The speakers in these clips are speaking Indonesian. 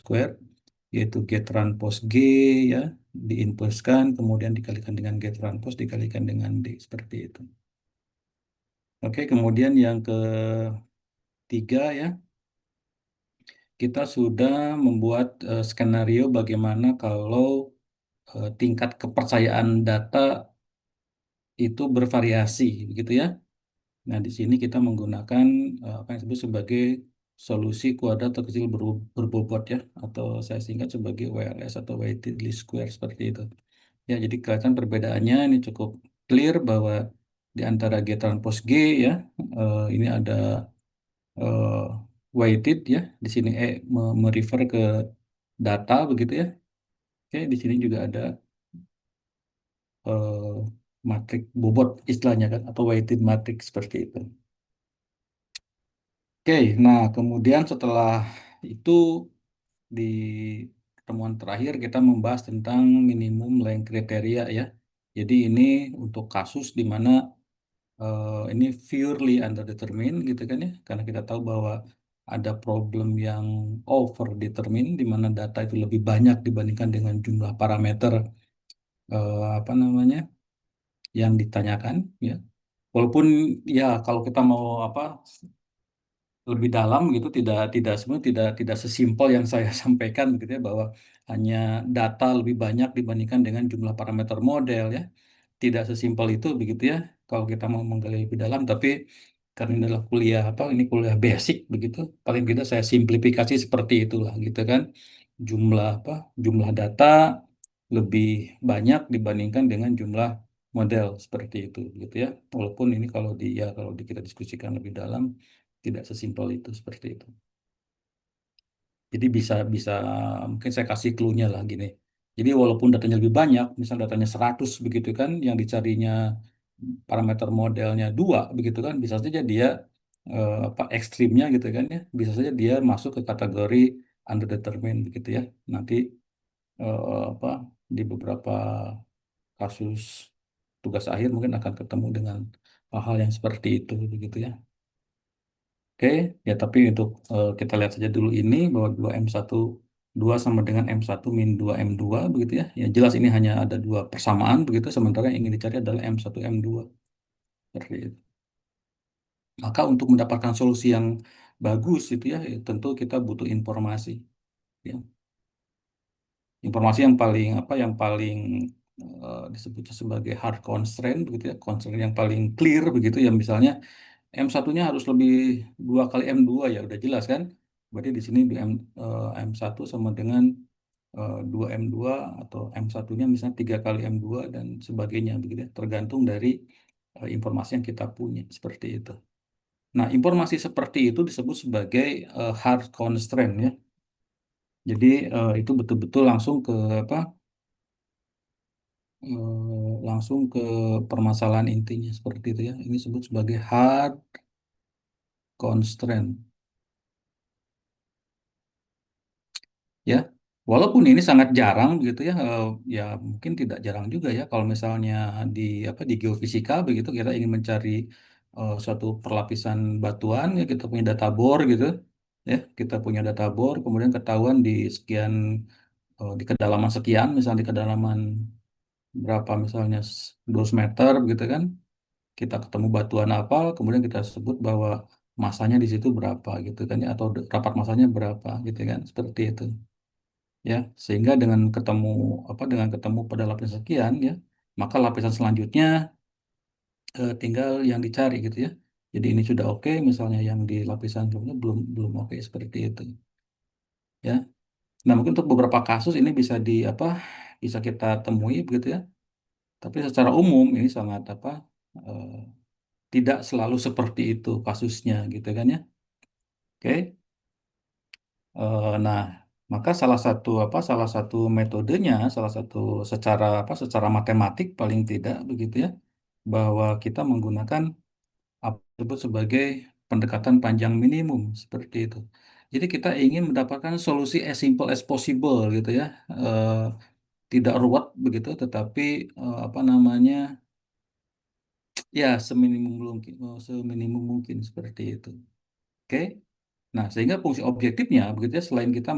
square, yaitu get run post G ya, diinpuskan, kemudian dikalikan dengan get run post, dikalikan dengan D, seperti itu. Oke, kemudian yang ketiga ya, kita sudah membuat skenario bagaimana kalau tingkat kepercayaan data itu bervariasi, begitu ya. Nah, di sini kita menggunakan apa yang disebut sebagai solusi kuadrat terkecil berbobot ya, atau saya singkat sebagai WLS atau weighted least square seperti itu. Ya, jadi kelihatan perbedaannya ini cukup clear bahwa di antara G transpose G ya, ini ada eh, weighted ya, di sini merefer ke data begitu ya. Oke, di sini juga ada eh, matrik bobot istilahnya kan, atau weighted matrix seperti itu. Oke, nah kemudian setelah itu di pertemuan terakhir kita membahas tentang minimum length kriteria ya. Jadi ini untuk kasus di mana ini purely underdetermined gitu kan ya, karena kita tahu bahwa ada problem yang overdetermined di mana data itu lebih banyak dibandingkan dengan jumlah parameter apa namanya yang ditanyakan ya. Walaupun ya kalau kita mau apa lebih dalam gitu tidak sebenarnya tidak sesimpel yang saya sampaikan gitu ya, bahwa hanya data lebih banyak dibandingkan dengan jumlah parameter model ya, tidak sesimpel itu begitu ya kalau kita mau menggali lebih dalam. Tapi karena ini adalah kuliah apa, ini kuliah basic begitu, paling tidak saya simplifikasi seperti itulah gitu kan, jumlah apa, jumlah data lebih banyak dibandingkan dengan jumlah model seperti itu gitu ya. Walaupun ini kalau kita diskusikan lebih dalam tidak sesimpel itu seperti itu. Jadi bisa bisa mungkin saya kasih clue-nya lah gini. Jadi walaupun datanya lebih banyak, misal datanya 100 begitu kan, yang dicarinya parameter modelnya 2 begitu kan, bisa saja dia apa ekstrimnya gitu kan ya, bisa saja dia masuk ke kategori underdetermined begitu ya. Nanti apa di beberapa kasus tugas akhir mungkin akan ketemu dengan hal-hal yang seperti itu begitu ya. Oke, ya tapi untuk kita lihat saja dulu ini bahwa 2M1 2 sama dengan M1 min 2M2 begitu ya. Ya jelas ini hanya ada dua persamaan begitu, sementara yang ingin dicari adalah M1 M2 seperti itu. Maka untuk mendapatkan solusi yang bagus itu ya, tentu kita butuh informasi ya. Informasi yang paling apa, yang paling disebutnya sebagai hard constraint begitu ya, constraint yang paling clear begitu ya, misalnya M1-nya harus lebih 2 kali M2 ya udah jelas kan. Berarti di sini M1 sama dengan 2M2, atau M1-nya misalnya 3 kali M2 dan sebagainya begitu ya. Tergantung dari informasi yang kita punya seperti itu. Nah, informasi seperti itu disebut sebagai hard constraint ya. Jadi itu betul-betul langsung ke apa? Langsung ke permasalahan intinya seperti itu ya. Ini disebut sebagai hard constraint. Ya, walaupun ini sangat jarang begitu ya, ya mungkin tidak jarang juga ya kalau misalnya di apa di geofisika begitu kita ingin mencari suatu perlapisan batuan ya, kita punya data bor gitu ya, kita punya data bor kemudian ketahuan di sekian di kedalaman sekian, misalnya di kedalaman berapa misalnya 200 meter gitu kan, kita ketemu batuan apa, kemudian kita sebut bahwa masanya di situ berapa gitu kan ya, atau rapat masanya berapa gitu kan, seperti itu ya, sehingga dengan ketemu pada lapisan sekian ya, maka lapisan selanjutnya tinggal yang dicari gitu ya. Jadi ini sudah oke, misalnya yang di lapisan sebelumnya belum belum oke seperti itu ya. Nah, mungkin untuk beberapa kasus ini bisa kita temui begitu ya, tapi secara umum ini sangat eh, tidak selalu seperti itu kasusnya gitu kan ya. Oke. Nah, maka salah satu metodenya, salah satu secara matematik paling tidak begitu ya, bahwa kita menggunakan apa disebut sebagai pendekatan panjang minimum seperti itu. Jadi kita ingin mendapatkan solusi as simple as possible gitu ya, Eh, tidak ruwet begitu, tetapi apa namanya ya seminimum mungkin seperti itu. Oke. Nah, sehingga fungsi objektifnya, begitu ya, selain kita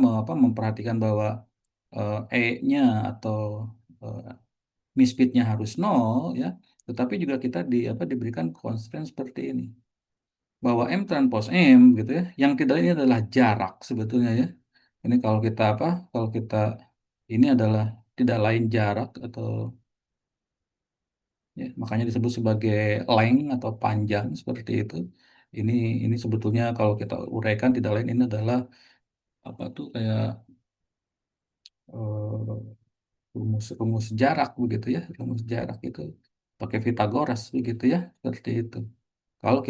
memperhatikan bahwa E-nya atau eh, misfitnya harus nol, ya, tetapi juga kita diberikan constraint seperti ini, bahwa M transpose M, gitu ya, yang tidak ini adalah jarak sebetulnya ya. Ini kalau kita ini adalah tidak lain jarak atau ya, makanya disebut sebagai length atau panjang seperti itu. Ini ini sebetulnya kalau kita uraikan tidak lain ini adalah apa tuh kayak rumus jarak begitu ya, rumus jarak itu pakai Pitagoras begitu ya, seperti itu. Kalau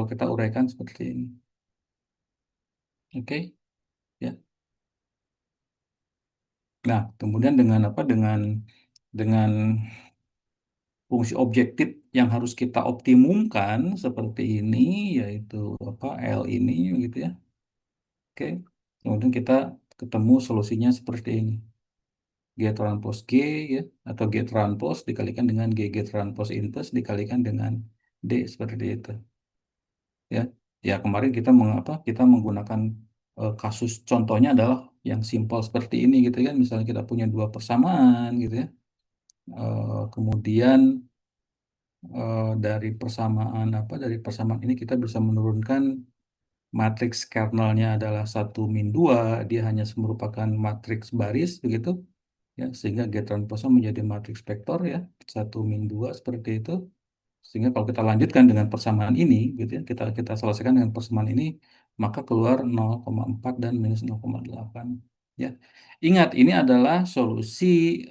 kita uraikan seperti ini. Oke, ya. Nah, kemudian dengan dengan fungsi objektif yang harus kita optimumkan seperti ini, yaitu L ini gitu ya. Oke. Kemudian kita ketemu solusinya seperti ini. G transpose G ya, atau G transpose dikalikan dengan G transpose inverse dikalikan dengan D seperti itu ya. Ya, kemarin kita menggunakan kasus contohnya adalah yang simpel seperti ini gitu kan. Misalnya kita punya dua persamaan gitu ya. Kemudian dari persamaan ini kita bisa menurunkan matriks kernelnya adalah satu min 2, dia hanya merupakan matriks baris begitu ya, sehingga G transpose menjadi matriks vektor ya, satu min 2 seperti itu. Sehingga kalau kita lanjutkan dengan persamaan ini gitu ya, kita kita selesaikan dengan persamaan ini, maka keluar 0,4 dan minus 0,8 ya. Ingat, ini adalah solusi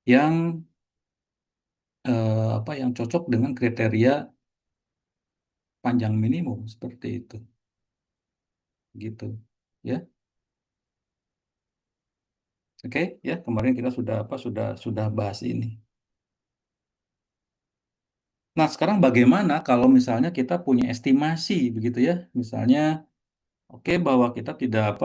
yang yang cocok dengan kriteria panjang minimum seperti itu gitu ya. Oke ya, kemarin kita sudah bahas ini. Nah, sekarang bagaimana kalau misalnya kita punya estimasi begitu ya. Misalnya oke bahwa kita tidak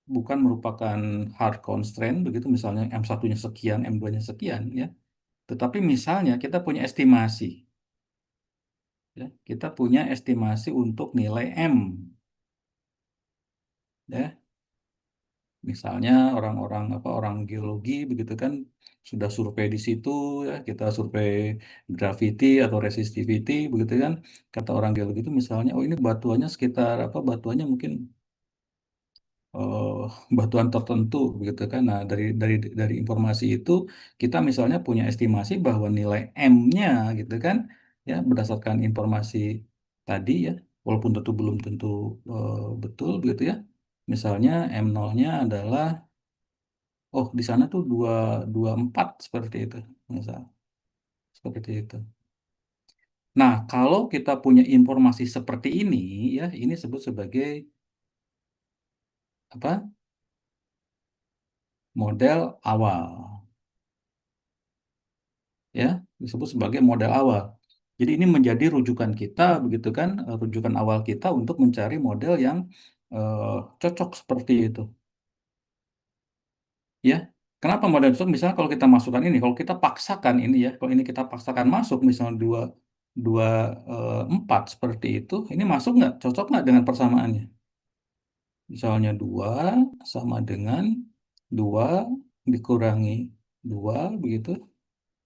bukan merupakan hard constraint begitu, misalnya M1-nya sekian, M2-nya sekian ya. Tetapi misalnya kita punya estimasi ya. Kita punya estimasi untuk nilai M ya. Misalnya orang geologi begitu kan sudah survei di situ ya, kita survei gravity atau resistivity begitu kan. Kata orang geologi itu misalnya, oh ini batuannya sekitar batuannya mungkin eh, batuan tertentu begitu kan. Nah, dari informasi itu kita misalnya punya estimasi bahwa nilai M-nya gitu kan ya, berdasarkan informasi tadi ya, walaupun belum tentu betul begitu ya. Misalnya M0-nya adalah di sana tuh 224 seperti itu, misal. Seperti itu. Nah, kalau kita punya informasi seperti ini ya, ini sebut sebagai apa? Model awal. Ya, disebut sebagai model awal. Jadi ini menjadi rujukan kita begitu kan, rujukan awal kita untuk mencari model yang cocok seperti itu. Ya. Kenapa model cocok? Misalnya kalau kita masukkan ini, kalau kita paksakan ini ya, kalau ini kita paksakan masuk, misalnya dua dua empat seperti itu, ini masuk nggak? Cocok nggak dengan persamaannya? Misalnya 2 sama dengan 2 dikurangi 2 begitu,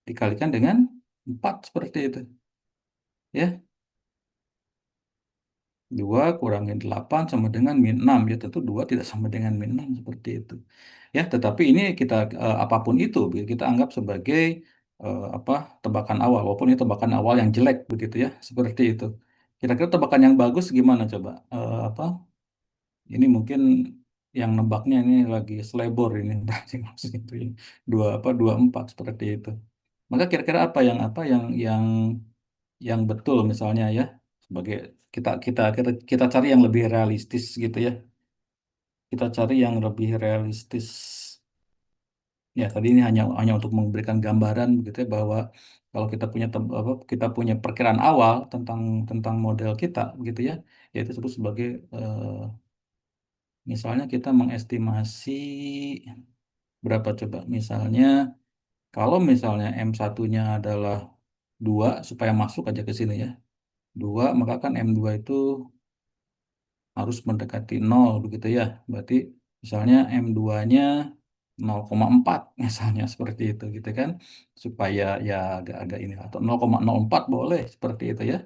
dikalikan dengan 4 seperti itu. Ya, 2 kurangi 8 sama dengan min 6. Ya, tentu 2 tidak sama dengan min 6 seperti itu. Ya, tetapi ini apapun itu kita anggap sebagai apa tebakan awal, walaupun ini tebakan awal yang jelek begitu ya, seperti itu. Kira-kira tebakan yang bagus gimana coba? Ini mungkin yang nebaknya ini lagi selebor ini berarti maksudnya itu ya. 24 seperti itu. Maka kira-kira yang betul misalnya ya, sebagai kita cari yang lebih realistis gitu ya. Kita cari yang lebih realistis. Ya, tadi ini hanya untuk memberikan gambaran begitu ya, bahwa kalau kita punya perkiraan awal tentang tentang model kita gitu ya, yaitu disebut sebagai misalnya kita mengestimasi berapa coba, misalnya kalau misalnya M1-nya adalah 2 supaya masuk aja ke sini ya. 2, maka kan M2 itu harus mendekati 0 begitu ya. Berarti misalnya M2-nya 0,4 misalnya seperti itu gitu kan. Supaya ya agak-agak ini atau 0,04 boleh seperti itu ya.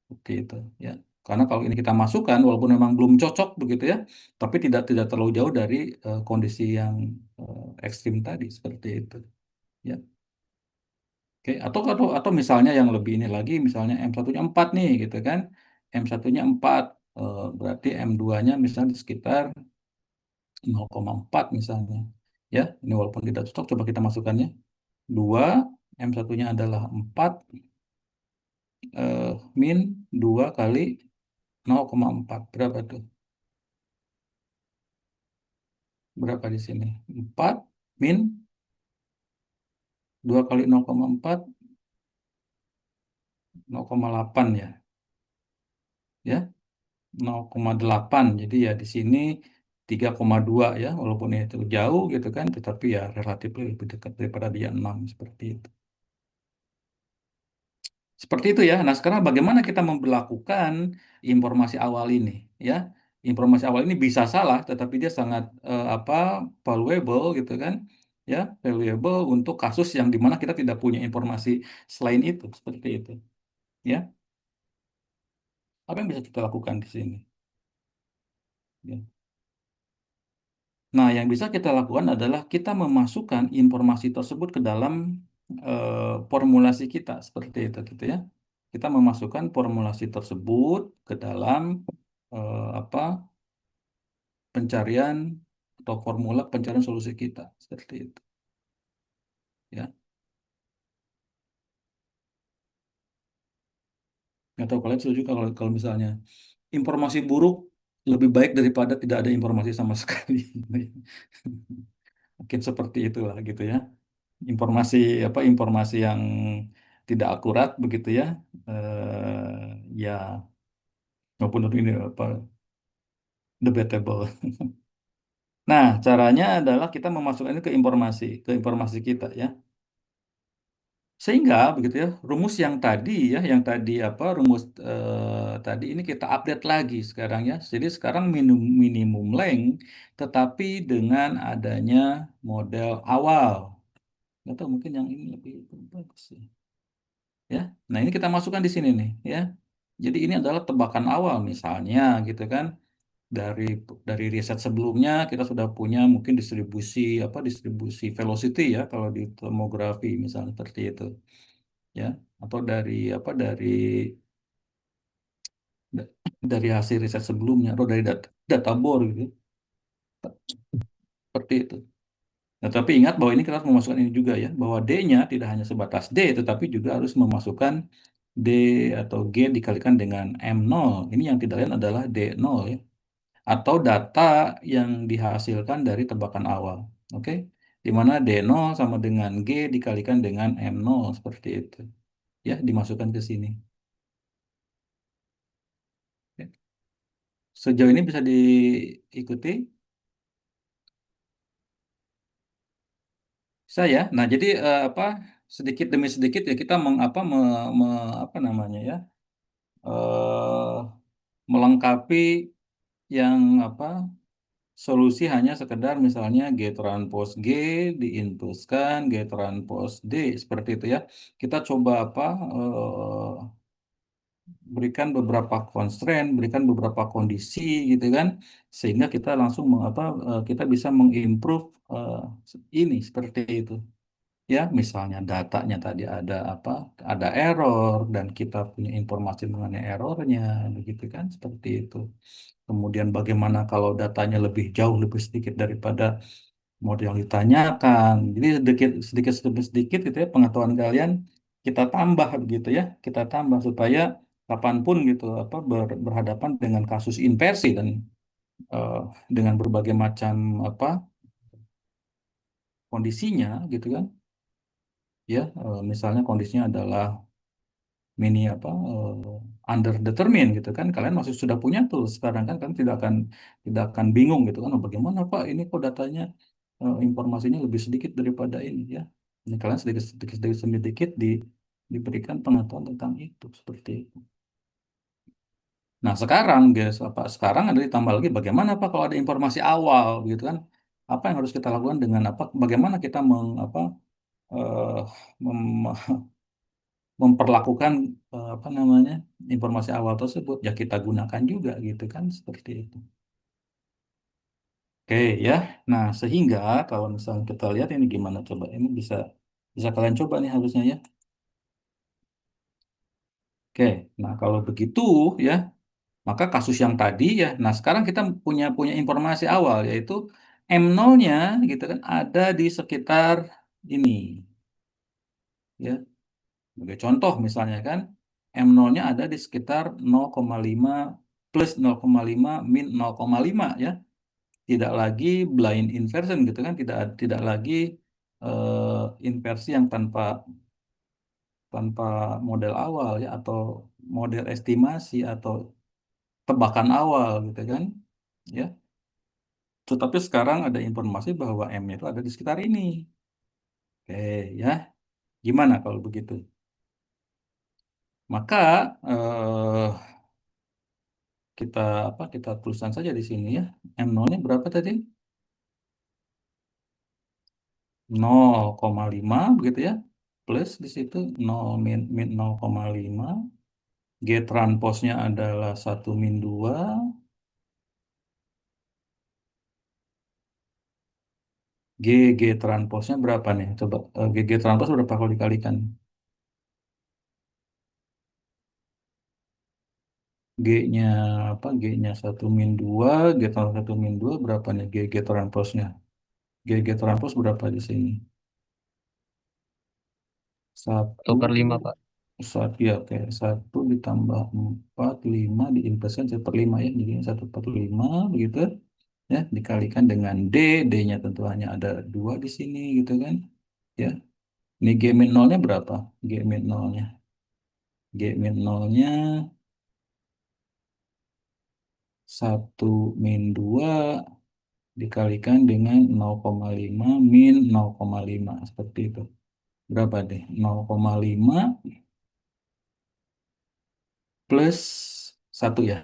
Seperti itu ya. Karena kalau ini kita masukkan walaupun memang belum cocok begitu ya, tapi tidak tidak terlalu jauh dari kondisi yang ekstrim tadi seperti itu ya. Oke, atau misalnya yang lebih ini lagi, misalnya M1-nya 4 nih, gitu kan. M1-nya 4, berarti M2-nya misalnya di sekitar 0,4 misalnya. Ya, ini walaupun tidak cocok, coba kita masukkannya. 2, M1-nya adalah 4, min 2 kali 0,4. Berapa tuh? Berapa di sini? 4 min 2 kali 0,4, 0,8 ya. Ya, 0,8. Jadi ya di sini 3,2 ya, walaupun itu jauh gitu kan, tetapi ya relatif lebih dekat daripada dia 6 seperti itu. Seperti itu ya. Nah, sekarang bagaimana kita memperlakukan informasi awal ini ya? Informasi awal ini bisa salah, tetapi dia sangat apa valuable gitu kan? Ya, valuable untuk kasus yang dimana kita tidak punya informasi selain itu, seperti itu. Ya, apa yang bisa kita lakukan di sini? Ya. Nah, yang bisa kita lakukan adalah kita memasukkan informasi tersebut ke dalam formulasi kita seperti itu gitu ya. Kita memasukkan formulasi tersebut ke dalam apa pencarian atau formula pencarian solusi kita seperti itu ya. Nggak tahu kalian setuju kalau kalau misalnya informasi buruk lebih baik daripada tidak ada informasi sama sekali. Mungkin seperti itulah gitu ya. Informasi apa informasi yang tidak akurat begitu ya ya maupun ini apa debatable. Nah, caranya adalah kita memasukkan ini ke informasi kita ya. Sehingga begitu ya, rumus yang tadi ya, yang tadi apa rumus tadi ini kita update lagi sekarang ya. Jadi sekarang minimum length tetapi dengan adanya model awal. Nggak tahu mungkin yang ini lebih bagus sih. Ya. Nah, ini kita masukkan di sini nih, ya. Jadi ini adalah tebakan awal misalnya gitu kan. Dari dari riset sebelumnya kita sudah punya mungkin distribusi velocity ya kalau di tomografi misalnya seperti itu, ya. Atau dari da- dari hasil riset sebelumnya atau dari data bor gitu. Seperti itu. Nah, tapi ingat bahwa ini kita harus memasukkan ini juga ya, bahwa D-nya tidak hanya sebatas D, tetapi juga harus memasukkan D atau G dikalikan dengan M0. Ini yang tidak lain adalah D0 ya. Atau data yang dihasilkan dari tebakan awal. Oke? Di mana D0 sama dengan G dikalikan dengan M0 seperti itu. Ya, dimasukkan ke sini. Ya. Sejauh ini bisa diikuti saya. Nah, jadi sedikit demi sedikit ya kita apa namanya ya? eh melengkapi yang solusi hanya sekedar misalnya get transpose G diinpuskan get transpose D seperti itu ya. Kita coba berikan beberapa constraint, berikan beberapa kondisi gitu kan sehingga kita langsung kita bisa mengimprove ini seperti itu. Ya, misalnya datanya tadi ada error dan kita punya informasi mengenai errornya, begitu kan, seperti itu. Kemudian bagaimana kalau datanya lebih jauh, lebih sedikit daripada model yang ditanyakan. Jadi sedikit sedikit demi sedikit gitu ya pengetahuan kalian kita tambah begitu ya, kita tambah supaya kapanpun gitu berhadapan dengan kasus inversi dan eh, dengan berbagai macam apa kondisinya gitu kan, ya misalnya kondisinya adalah mini underdetermined gitu kan kalian masih sudah punya tools sekarang kan kalian tidak akan bingung gitu kan. Oh, bagaimana Pak ini kok datanya informasinya lebih sedikit daripada ini ya, ini kalian sedikit sedikit sedikit sedikit diberikan pengetahuan tentang itu seperti itu Nah, sekarang guys, apa sekarang ada ditambah lagi bagaimana Pak kalau ada informasi awal gitu kan? Apa yang harus kita lakukan dengan apa? Bagaimana kita eh, mem- memperlakukan apa namanya informasi awal tersebut? Ya kita gunakan juga gitu kan seperti itu. Oke ya. Nah, sehingga kalau misalnya kita lihat ini gimana coba ini bisa bisa kalian coba nih harusnya ya. Oke. Nah, kalau begitu ya, maka kasus yang tadi ya, nah sekarang kita punya punya informasi awal yaitu M0-nya gitu kan ada di sekitar ini ya. Sebagai contoh misalnya kan M0-nya ada di sekitar 0,5 plus 0,5 min 0,5 ya. Tidak lagi blind inversion gitu kan, tidak tidak lagi inversi yang tanpa tanpa model awal ya atau model estimasi atau tebakan awal gitu kan. Ya. Tetapi sekarang ada informasi bahwa M-nya itu ada di sekitar ini. Oke, ya. Gimana kalau begitu? Maka kita apa? Kita tuliskan saja di sini ya. M0-nya berapa tadi? 0,5 begitu ya. Plus di situ 0 min 0,5. G transposnya adalah 1 min 2. G transposnya berapa nih? Coba G transpos berapa kalau dikalikan? G-nya apa? G-nya 1 min 2, G transpos 1 min 2 berapa nih G transposnya? G transpos berapa di sini? Satu Satu, per lima Pak. satu ya kayak 1 ditambah 4, 5 diinversikan 1/5 ya. Jadi 1/5 begitu ya. Dikalikan dengan D, D-nya tentu hanya ada 2 di sini gitu kan. Ya, ini G min nolnya berapa? G min nolnya. G min nolnya 1 min 2 dikalikan dengan 0,5 min 0,5 seperti itu. Berapa deh? 0,5 plus 1 ya.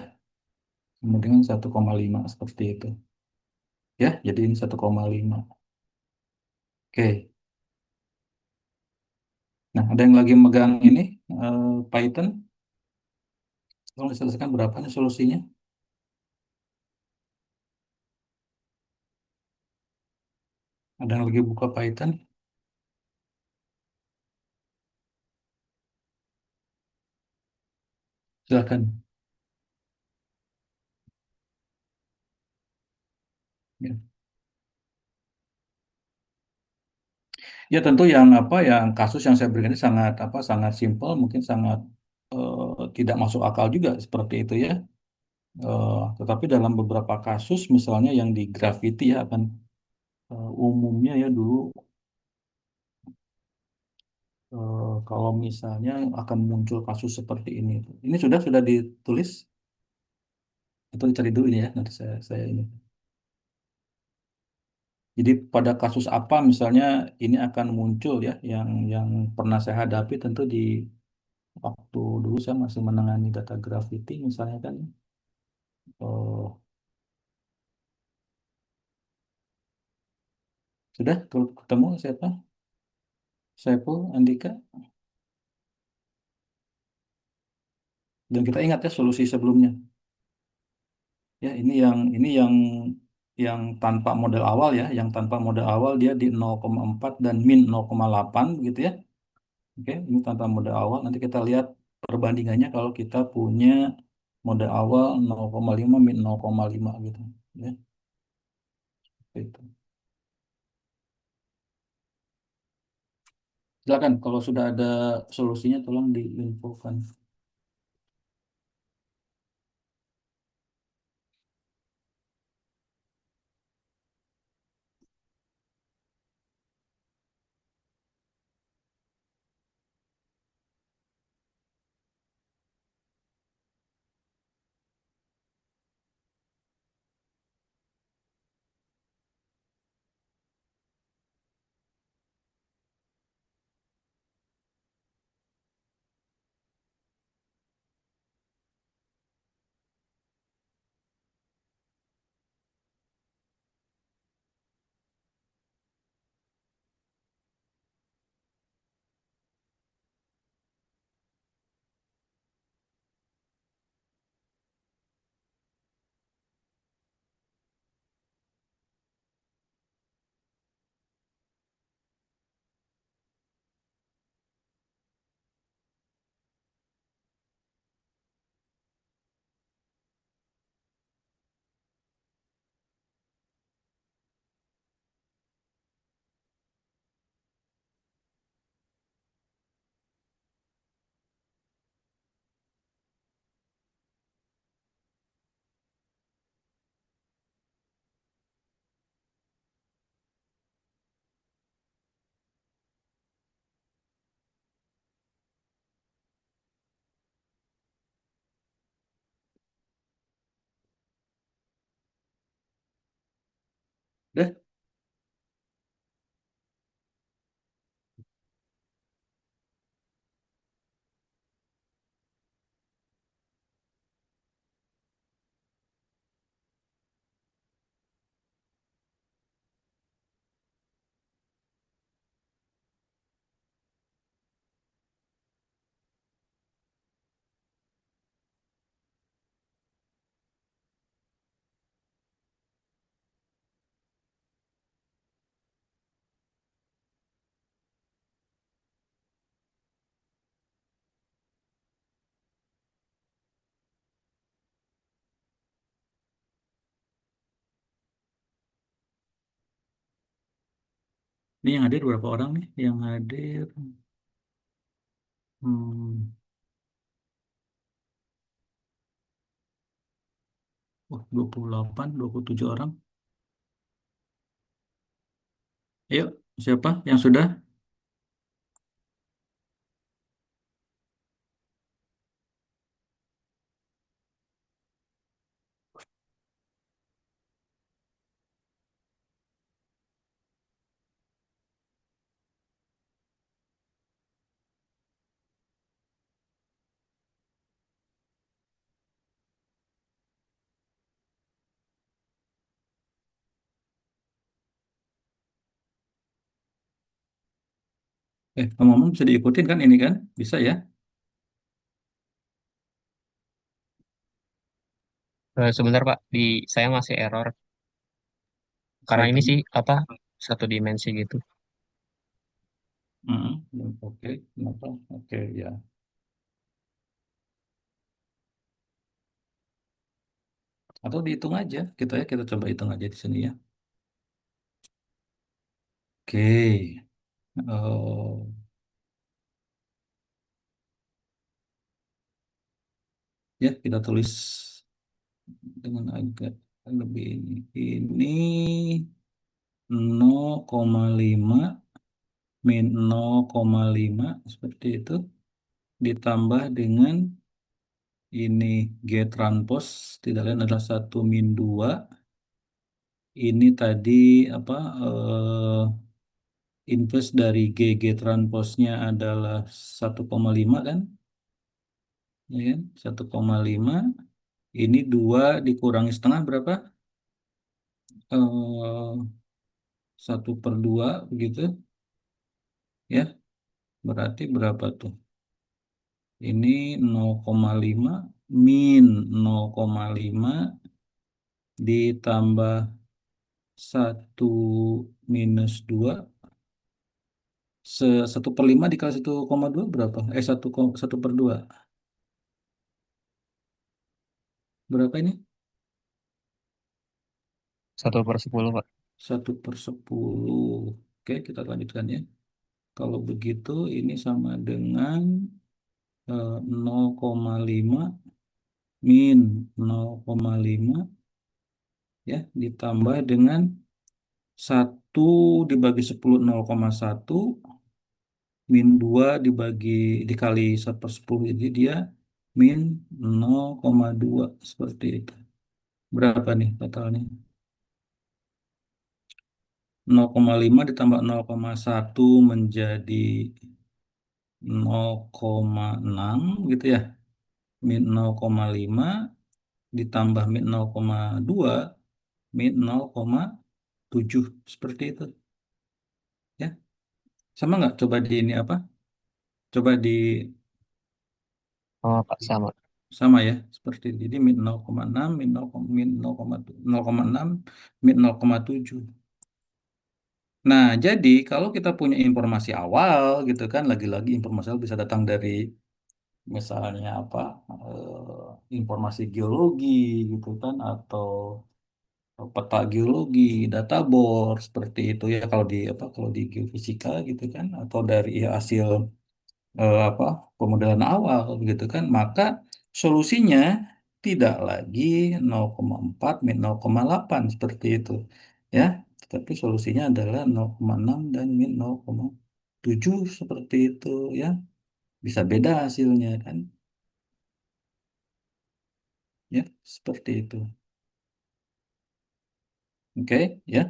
Sama dengan 1,5 seperti itu. Ya, jadi ini 1,5. Oke. Nah, ada yang lagi megang ini Python. Tolong diselesaikan berapa nih solusinya? Ada yang lagi buka Python? Silakan. Ya. Ya, tentu yang apa yang kasus yang saya berikan ini sangat apa sangat simpel, mungkin sangat tidak masuk akal juga seperti itu ya. Tetapi dalam beberapa kasus misalnya yang di graffiti ya akan umumnya ya dulu kalau misalnya akan muncul kasus seperti ini. Ini sudah ditulis atau dicari dulu ini ya nanti saya ini. Jadi pada kasus apa misalnya ini akan muncul ya yang pernah saya hadapi tentu di waktu dulu saya masih menangani data graffiti misalnya kan eh, sudah ketemu siapa? Saiful Andika dan kita ingat ya solusi sebelumnya. Ya, ini yang tanpa model awal ya, yang tanpa model awal dia di 0,4 dan min 0,8 gitu ya. Oke, ini tanpa model awal. Nanti kita lihat perbandingannya kalau kita punya model awal 0,5 min 0,5 gitu ya. Itu. Silakan kalau sudah ada solusinya tolong diinfokan. Udah. Ini yang hadir berapa orang nih? Yang hadir, hmm, oh, 28, 27 orang. Ayo, siapa yang sudah? Ngomong bisa diikutin kan ini kan? Bisa ya? Sebentar Pak, di saya masih error karena ini Saya. sih apa satu dimensi gitu. Oke, kenapa? Oke, ya. Atau dihitung aja, kita coba hitung aja di sini ya. Oke, eh, ya kita tulis dengan agak lebih ini. Ini 0,5 min 0,5 seperti itu ditambah dengan ini G transpose tidak lain adalah 1 min 2. Ini tadi apa inverse dari G transposnya adalah 1,5 kan? Ya kan? 1,5 ini 2 dikurangi setengah berapa? 1/2 begitu ya. Berarti berapa tuh? Ini 0,5 min 0,5 ditambah 1 - 2. 1/5 dikali 1,2 berapa? 1/2. Berapa ini? 1/10 Pak. 1/10. Oke, kita lanjutkan ya. Kalau begitu ini sama dengan 0,5 min 0,5 ya ditambah dengan 1/10 0,1 min 2 dikali 1/10 jadi dia min 0,2 seperti itu. Berapa nih totalnya? 0,5 ditambah 0,1 menjadi 0,6 gitu ya. Min 0,5 ditambah min 0,2 min 0,7 seperti itu ya. Sama nggak? Coba di ini apa? Coba di Oh Pak sama. sama ya seperti itu. Jadi min 0,6 min 0,6 min 0,7. Nah, jadi kalau kita punya informasi awal gitu kan, lagi-lagi informasi awal bisa datang dari misalnya apa, informasi geologi gitu kan, atau peta geologi, databor seperti itu ya kalau di apa kalau di geofisika gitu kan, atau dari hasil apa pemodelan awal gitu kan, maka solusinya tidak lagi 0,4 min 0,8 seperti itu ya, tapi solusinya adalah 0,6 dan min 0,7 seperti itu ya, bisa beda hasilnya kan ya, seperti itu. Oke, ya.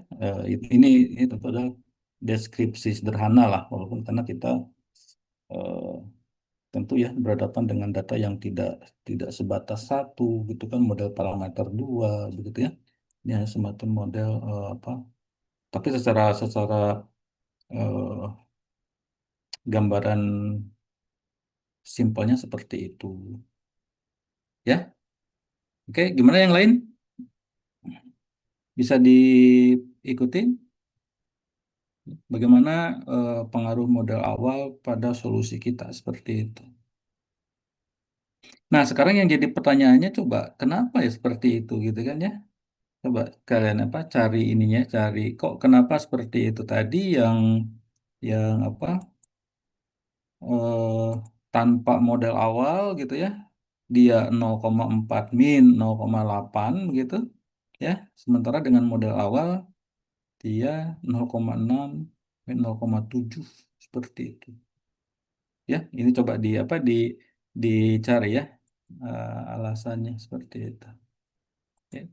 Ini tentu adalah deskripsi sederhana lah, walaupun karena kita eh, tentu ya berhadapan dengan data yang tidak tidak sebatas satu gitu kan, model parameter dua begitu ya. Ini hanya semacam model apa? Tapi secara eh, gambaran simpelnya seperti itu. Ya, oke. Gimana yang lain? Bisa diikuti? Bagaimana pengaruh model awal pada solusi kita seperti itu. Nah, sekarang yang jadi pertanyaannya coba kenapa ya seperti itu gitu kan ya? Coba kalian apa cari ininya, cari kok kenapa seperti itu tadi yang apa eh, tanpa model awal gitu ya. Dia 0,4 min 0,8 gitu ya. Sementara dengan model awal dia 0,6 min 0,7 seperti itu. Ya, ini coba di apa dicari ya alasannya seperti itu. Ya.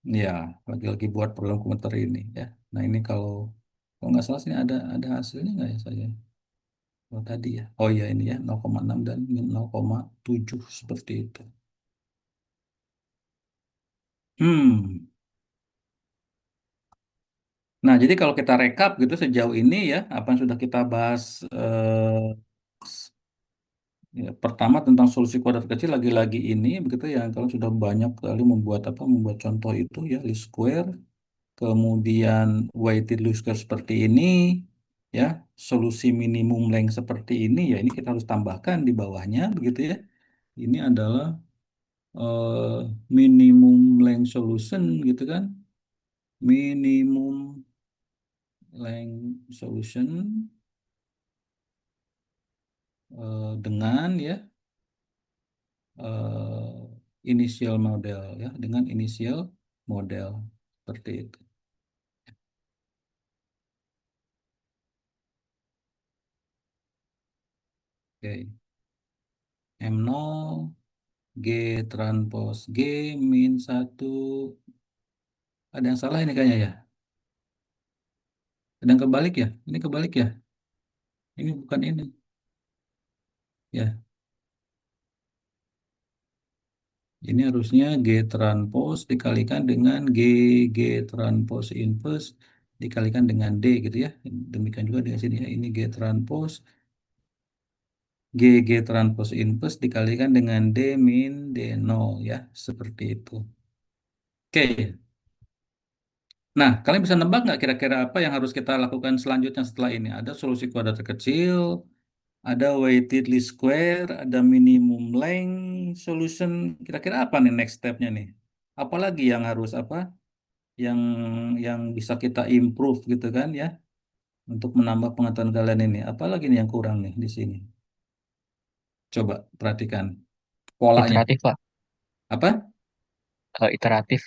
Ya, lagi-lagi buat program komputer ini ya. Nah ini kalau nggak salah sini ada hasilnya nggak ya saya? Oh tadi ya. Oh iya ini ya 0,6 dan 0,7 seperti itu. Hmm. Nah jadi kalau kita rekap gitu sejauh ini ya apa yang sudah kita bahas ya, pertama tentang solusi kuadrat kecil lagi-lagi ini begitu ya kalau sudah banyak kali membuat contoh itu ya least square. Kemudian weighted least square seperti ini, ya, solusi minimum length seperti ini, ya ini kita harus tambahkan di bawahnya, begitu ya. Ini adalah eh, minimum length solution, gitu kan? Minimum length solution dengan ya eh, initial model, ya, dengan initial model seperti itu. Oke, M0 G transpose G min satu. Ada yang salah ini kayaknya ya. Ada yang kebalik ya. Ini kebalik ya. Ini bukan ini. Ya, ini harusnya G transpose dikalikan dengan G transpose inverse dikalikan dengan D gitu ya. Demikian juga dengan sini ya. Ini G transpose G transpose inverse dikalikan dengan D min D nol ya. Seperti itu. Oke. Nah, kalian bisa nebak nggak kira-kira apa yang harus kita lakukan selanjutnya setelah ini? Ada solusi kuadrat terkecil, ada weighted least square, ada minimum length solution. Kira-kira apa nih next step-nya nih? Apalagi yang harus apa? Yang yang bisa kita improve gitu kan ya untuk menambah pengetahuan kalian ini. Apalagi nih yang kurang nih di sini. Coba perhatikan polanya. Iteratif, Pak. Apa? Iteratif.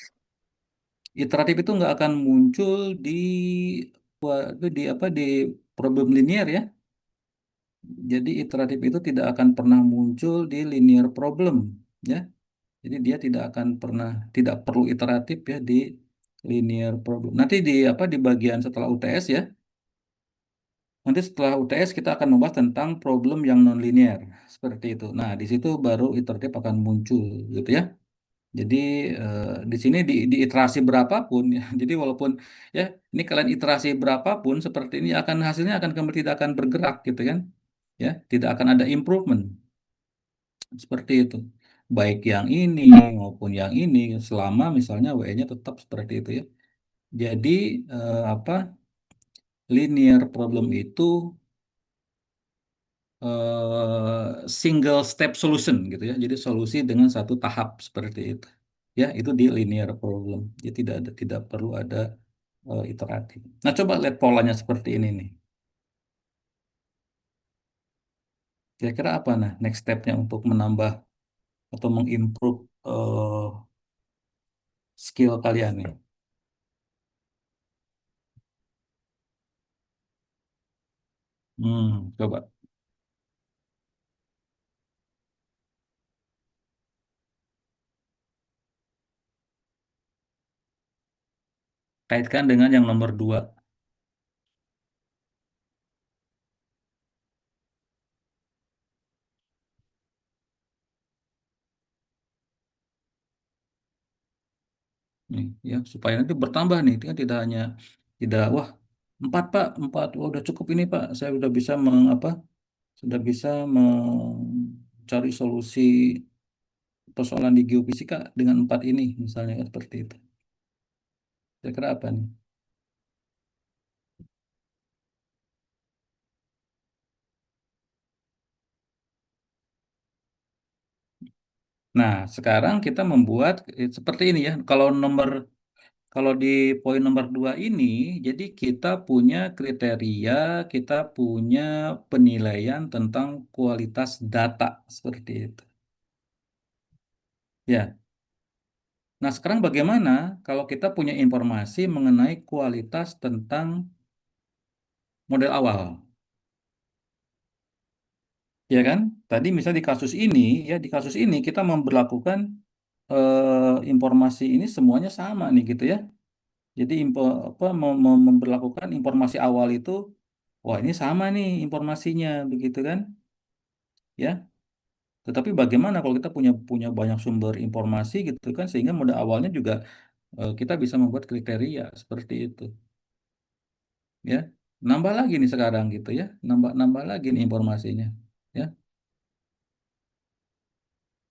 Iteratif itu nggak akan muncul di apa di problem linear ya. Jadi iteratif itu tidak akan pernah muncul di linear problem ya. Jadi dia tidak perlu iteratif ya di linear problem. Nanti di apa di bagian setelah UTS ya. Nanti setelah UTS kita akan membahas tentang problem yang non-linear seperti itu. Nah, di situ baru iteratif akan muncul gitu ya. Jadi di sini di iterasi berapapun ya. Jadi walaupun ya ini kalian iterasi berapapun seperti ini hasilnya akan kembali tidak akan bergerak gitu kan. Ya, tidak akan ada improvement seperti itu. Baik yang ini maupun yang ini selama misalnya W-nya tetap seperti itu ya. Jadi apa linear problem itu single step solution gitu ya. Jadi solusi dengan satu tahap seperti itu. Ya, itu di linear problem. Jadi tidak perlu ada iteratif. Nah, coba lihat polanya seperti ini nih. Kira-kira apa nah next step-nya untuk menambah atau mengimprove skill kalian nih? Coba. Kaitkan dengan yang nomor dua. Nih, ya, supaya nanti bertambah nih, kan tidak hanya tidak, wah, empat Pak, empat, oh, udah cukup ini Pak, saya udah bisa apa, sudah bisa mencari solusi persoalan di geofisika dengan empat ini, misalnya kan seperti itu. Kira-kira apa nih? Nah, sekarang kita membuat seperti ini ya. Kalau di poin nomor dua ini, jadi kita punya kriteria, kita punya penilaian tentang kualitas data seperti itu. Ya. Nah, sekarang bagaimana kalau kita punya informasi mengenai kualitas tentang model awal? Ya kan? Tadi misalnya di kasus ini, ya di kasus ini kita memberlakukan informasi ini semuanya sama nih gitu ya. Jadi memberlakukan informasi awal itu, wah ini sama nih informasinya begitu kan? Ya. Tetapi bagaimana kalau kita punya punya banyak sumber informasi gitu kan, sehingga model awalnya juga kita bisa membuat kriteria seperti itu. Ya, nambah lagi nih sekarang gitu ya, nambah nambah lagi nih informasinya. Ya,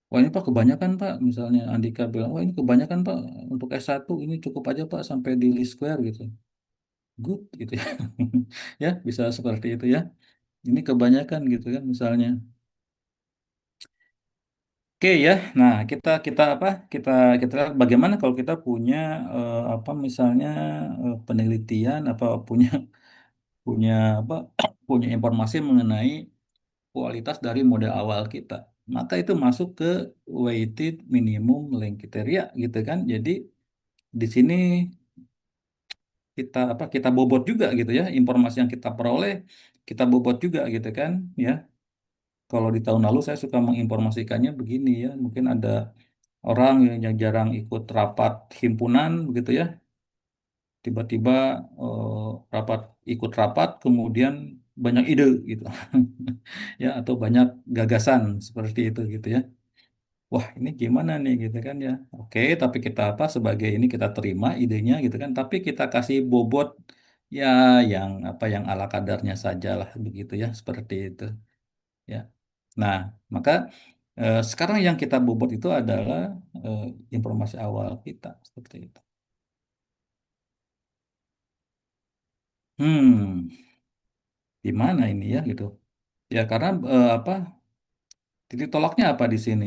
wah ini Pak kebanyakan Pak, misalnya Andika bilang, wah ini kebanyakan Pak, untuk S1 ini cukup aja Pak sampai di list square gitu. Good gitu ya. Ya, bisa seperti itu ya. Ini kebanyakan gitu kan misalnya. Oke ya. Nah, kita kita apa? Kita lihat bagaimana kalau kita punya apa misalnya penelitian apa punya punya apa punya informasi mengenai kualitas dari model awal kita. Maka itu masuk ke weighted minimum length criteria gitu kan. Jadi di sini kita apa kita bobot juga gitu ya, informasi yang kita peroleh kita bobot juga gitu kan ya. Kalau di tahun lalu saya suka menginformasikannya begini ya, mungkin ada orang yang jarang ikut rapat himpunan begitu ya, tiba-tiba rapat ikut rapat kemudian banyak ide gitu. Ya, atau banyak gagasan seperti itu gitu ya. Wah, ini gimana nih gitu kan ya. Oke, tapi kita apa sebagai ini kita terima idenya gitu kan, tapi kita kasih bobot ya yang apa yang ala kadarnya saja lah begitu ya, seperti itu ya. Nah, maka sekarang yang kita bobot itu adalah eh, informasi awal kita seperti itu. Hmm, gimana ini ya gitu. Ya karena apa titik tolaknya apa di sini?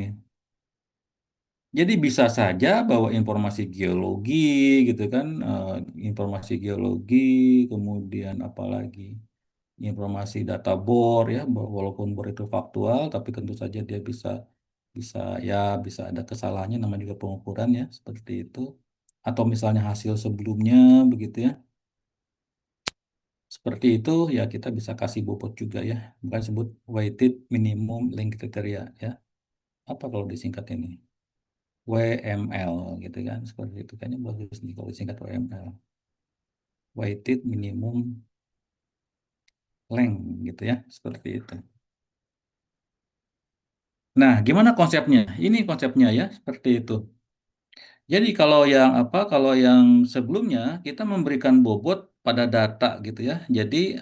Jadi bisa saja bahwa informasi geologi gitu kan, informasi geologi, kemudian apalagi informasi data bor ya, walaupun bor itu faktual, tapi tentu saja dia bisa bisa ya bisa ada kesalahannya, namanya juga pengukuran ya seperti itu. Atau misalnya hasil sebelumnya begitu ya, seperti itu ya kita bisa kasih bobot juga ya, bukan sebut weighted minimum link kriteria ya. Apa kalau disingkat ini? WML gitu kan seperti itu kayaknya bagus nih kalau disingkat WML, weighted minimum length gitu ya seperti itu. Nah, gimana konsepnya? Ini konsepnya ya seperti itu. Jadi kalau yang apa? Kalau yang sebelumnya kita memberikan bobot pada data gitu ya. Jadi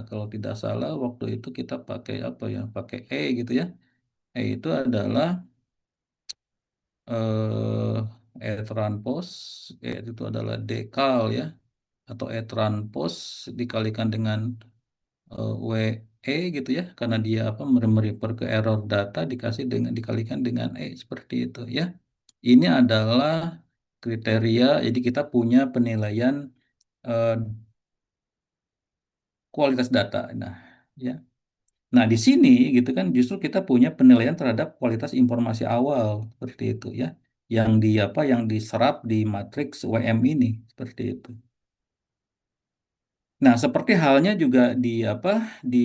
kalau tidak salah waktu itu kita pakai apa ya? Pakai gitu ya. Itu adalah transpose, itu adalah dekal ya, atau transpose dikalikan dengan WE gitu ya, karena dia apa merefer ke error data dikasih dengan dikalikan dengan seperti itu ya. Ini adalah kriteria, jadi kita punya penilaian eh, kualitas data. Nah, ya. Nah, di sini gitu kan justru kita punya penilaian terhadap kualitas informasi awal seperti itu ya. Yang di apa yang diserap di matriks WM ini seperti itu. Nah, seperti halnya juga di apa di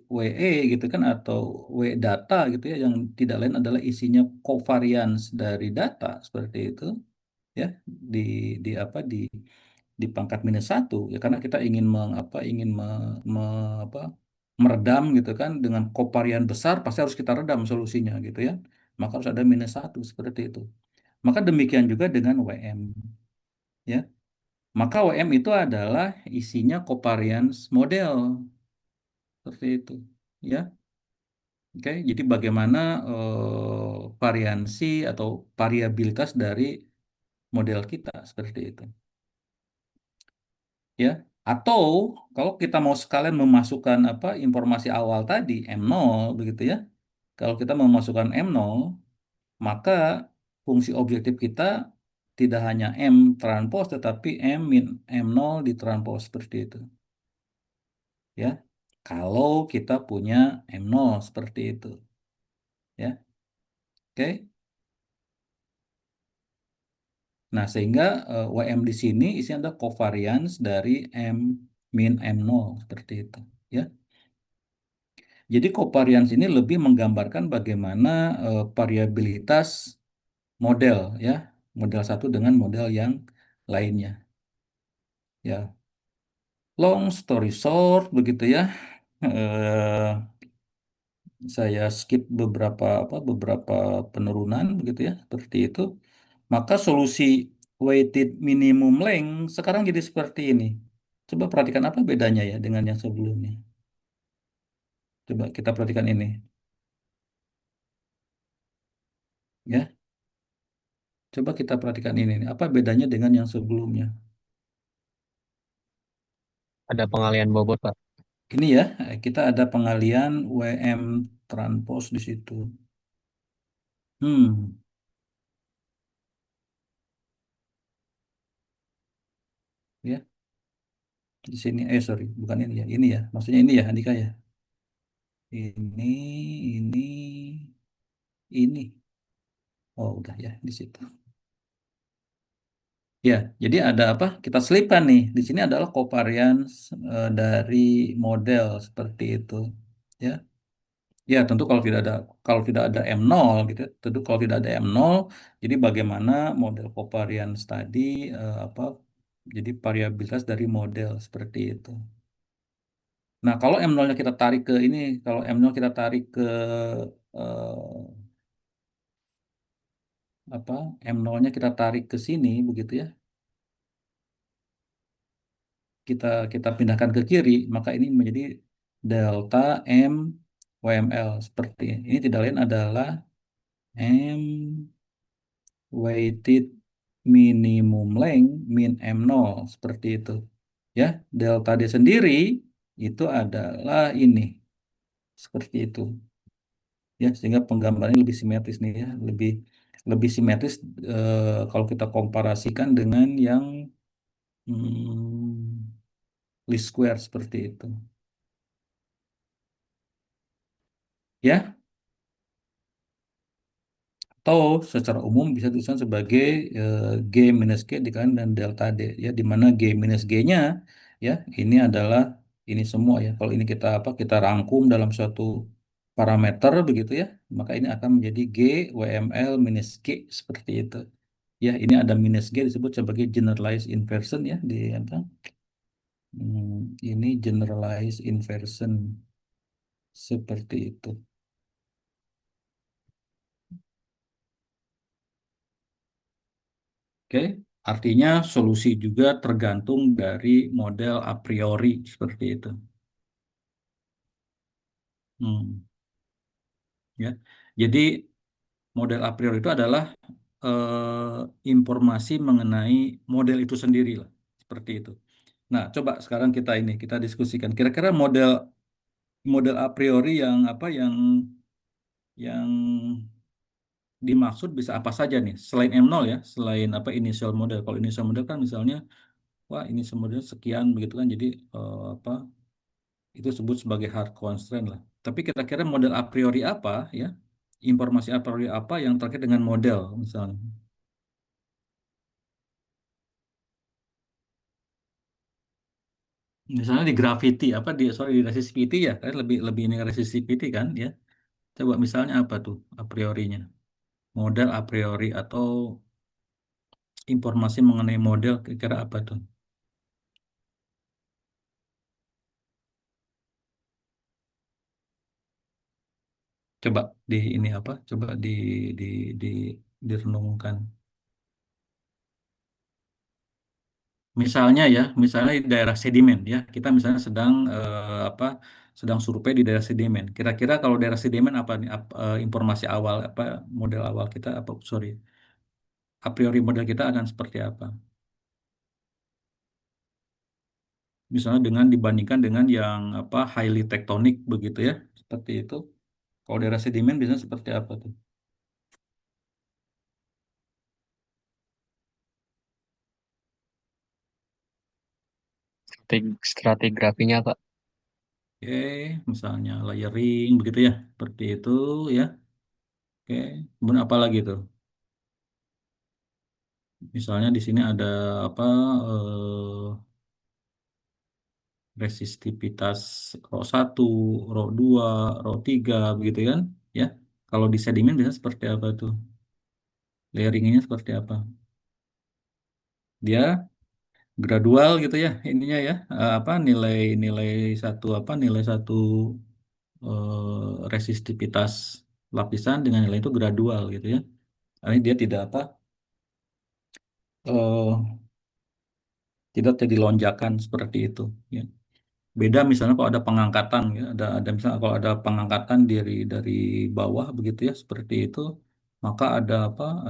WE gitu kan atau W data gitu ya yang tidak lain adalah isinya covariance dari data seperti itu ya di di apa di pangkat minus satu ya karena kita ingin ingin apa, meredam gitu kan dengan kovarian besar pasti harus kita redam solusinya gitu ya. Maka harus ada minus satu seperti itu. Maka demikian juga dengan WM ya. Maka WM itu adalah isinya covariance model seperti itu ya. Oke, jadi bagaimana variansi atau variabilitas dari model kita seperti itu ya. Atau kalau kita mau sekalian memasukkan apa informasi awal tadi M0 begitu ya. Kalau kita memasukkan M0, maka fungsi objektif kita tidak hanya M transpose tetapi M min M0 ditranspose seperti itu ya. Kalau kita punya M0 seperti itu ya. Oke. Nah, sehingga WM di sini isinya ada covariance dari M min M0 seperti itu ya. Jadi covariance ini lebih menggambarkan bagaimana variabilitas model ya, model satu dengan model yang lainnya. Ya, long story short begitu ya. Eh, saya skip beberapa penurunan begitu ya, seperti itu. Maka solusi weighted minimum length sekarang jadi seperti ini. Coba perhatikan apa bedanya ya dengan yang sebelumnya. Coba kita perhatikan ini ya. Coba kita perhatikan ini. Apa bedanya dengan yang sebelumnya? Ada pengalian bobot, Pak. Ini ya, kita ada pengalian WM transpose di situ. Hmm, ya, di sini. Sorry, bukan ini ya. Ini ya, maksudnya ini ya, Andika ya. Ini. Oh, udah ya, di situ. Ya, jadi ada apa? Kita selipkan nih. Di sini adalah covariance dari model seperti itu. Ya. Ya, tentu kalau tidak ada M0 gitu, ya, tentu kalau tidak ada M0, jadi bagaimana model covariance tadi apa? Jadi variabilitas dari model seperti itu. Nah, kalau M0-nya kita tarik ke ini, kalau M0 kita tarik ke eh, apa? M0-nya kita tarik ke sini begitu ya. Kita kita pindahkan ke kiri, maka ini menjadi delta M WML seperti ini. Ini tidak lain adalah M weighted minimum length min M0 seperti itu. Ya, delta D sendiri itu adalah ini seperti itu. Ya, sehingga penggambarannya lebih simetris nih ya, lebih lebih simetris kalau kita komparasikan dengan yang hmm, least square seperti itu. Ya, atau secara umum bisa dituliskan sebagai G minus G dikalikan dan delta D ya di mana G minus G-nya ya ini adalah ini semua ya. Kalau ini kita rangkum dalam suatu parameter begitu ya, maka ini akan menjadi G WML minus G seperti itu. Ya, ini ada minus G disebut sebagai generalized inversion ya di apa? Ini generalized inversion seperti itu. Oke, artinya solusi juga tergantung dari model a priori seperti itu. Hmm, ya. Jadi model a priori itu adalah informasi mengenai model itu sendiri lah, seperti itu. Nah, coba sekarang kita diskusikan. Kira-kira model model a priori yang dimaksud bisa apa saja nih? Selain M0 ya, selain apa initial model. Kalau initial model kan misalnya, wah initial model sekian begitu kan. Jadi apa itu disebut sebagai hard constraint lah. Tapi kira-kira model a priori apa ya? Informasi a priori apa yang terkait dengan model misalnya? Misalnya di gravity apa di resistivity ya, kan lebih lebih ini resistivity kan ya. Coba misalnya apa tuh a priorinya? Model a priori atau informasi mengenai model kira-kira apa tuh? Coba di ini apa? Coba di di direnungkan. Misalnya ya, misalnya di daerah sedimen ya, kita misalnya sedang apa? Sedang survei di daerah sedimen. Kira-kira kalau daerah sedimen apa nih? Informasi awal apa model awal kita apa? Sorry, a priori model kita akan seperti apa? Misalnya dengan dibandingkan dengan yang apa highly tektonik begitu ya, seperti itu. Kalau daerah sedimen biasanya seperti apa tuh? Stratigrafinya Pak. Oke, misalnya layering begitu ya, seperti itu ya. Oke, kemudian apa lagi tuh? Misalnya di sini ada apa resistivitas RO1, RO2, RO3 begitu kan? Ya. Kalau di sedimen biasanya seperti apa tuh? Layeringnya seperti apa? Dia gradual gitu ya ininya ya. Apa nilai-nilai satu apa nilai satu resistivitas lapisan dengan nilai itu gradual gitu ya. Ini dia tidak apa eh, tidak jadi lonjakan seperti itu ya. Beda misalnya kalau ada pengangkatan ya, ada misalnya kalau ada pengangkatan dari bawah begitu ya seperti itu, maka ada apa?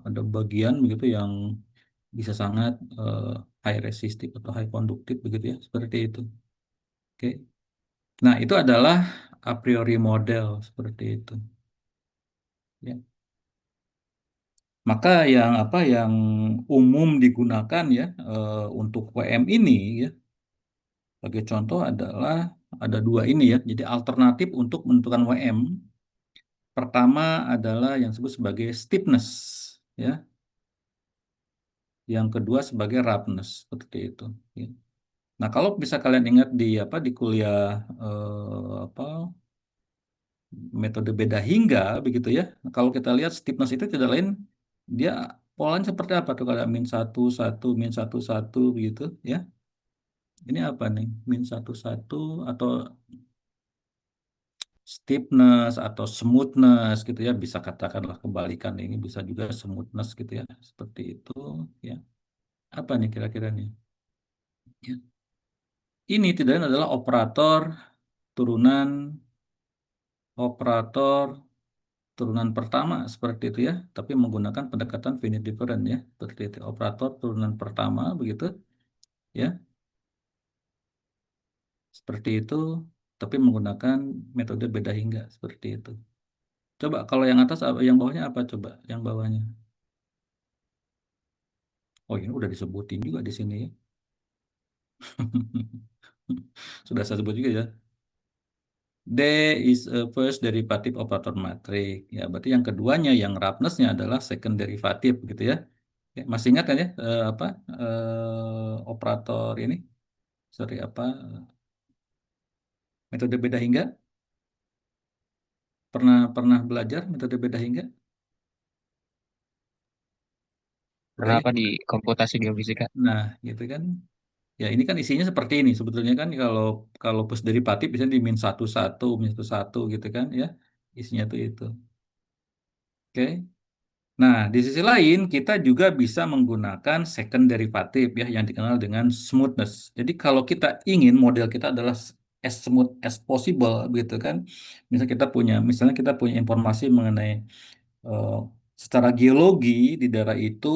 Ada bagian begitu yang bisa sangat high resistive atau high conductive begitu ya, seperti itu. Oke. Nah, itu adalah a priori model seperti itu ya. Maka yang apa yang umum digunakan ya untuk WM ini ya sebagai contoh adalah ada dua ini ya. Jadi alternatif untuk menentukan WM pertama adalah yang disebut sebagai stiffness ya. Yang kedua sebagai roughness seperti itu ya. Nah, kalau bisa kalian ingat di apa di kuliah apa metode beda hingga begitu ya. Nah, kalau kita lihat stiffness itu tidak lain dia polanya seperti apa tuh kalau min satu satu min satu satu begitu ya. Ini apa nih? Min satu satu atau stiffness atau smoothness gitu ya bisa katakanlah kebalikan ini bisa juga smoothness gitu ya seperti itu ya apa nih kira-kira nih ya. Ini tidak lain adalah turunan operator turunan pertama seperti itu ya tapi menggunakan pendekatan finite different ya seperti itu operator turunan pertama begitu ya seperti itu tapi menggunakan metode beda hingga seperti itu coba kalau yang atas yang bawahnya apa coba yang bawahnya oh ini udah disebutin juga di sini ya. Sudah saya sebut juga ya. D is a first derivative operator matrix. Ya, berarti yang keduanya yang roughness-nya adalah second derivative gitu ya. Ya, masih ingat kan ya apa operator ini? Sorry apa metode beda hingga? Pernah pernah belajar metode beda hingga? Pernah Oke. apa di komputasi geofisika? Nah, gitu kan. Ya, ini kan isinya seperti ini. Sebetulnya kan kalau kalau plus derivatif bisa di min satu satu min satu satu gitu kan ya. Isinya tuh itu. Oke. Nah, di sisi lain kita juga bisa menggunakan second derivative ya yang dikenal dengan smoothness. Jadi kalau kita ingin model kita adalah as smooth as possible gitu kan. Misalnya kita punya informasi mengenai eh, secara geologi di daerah itu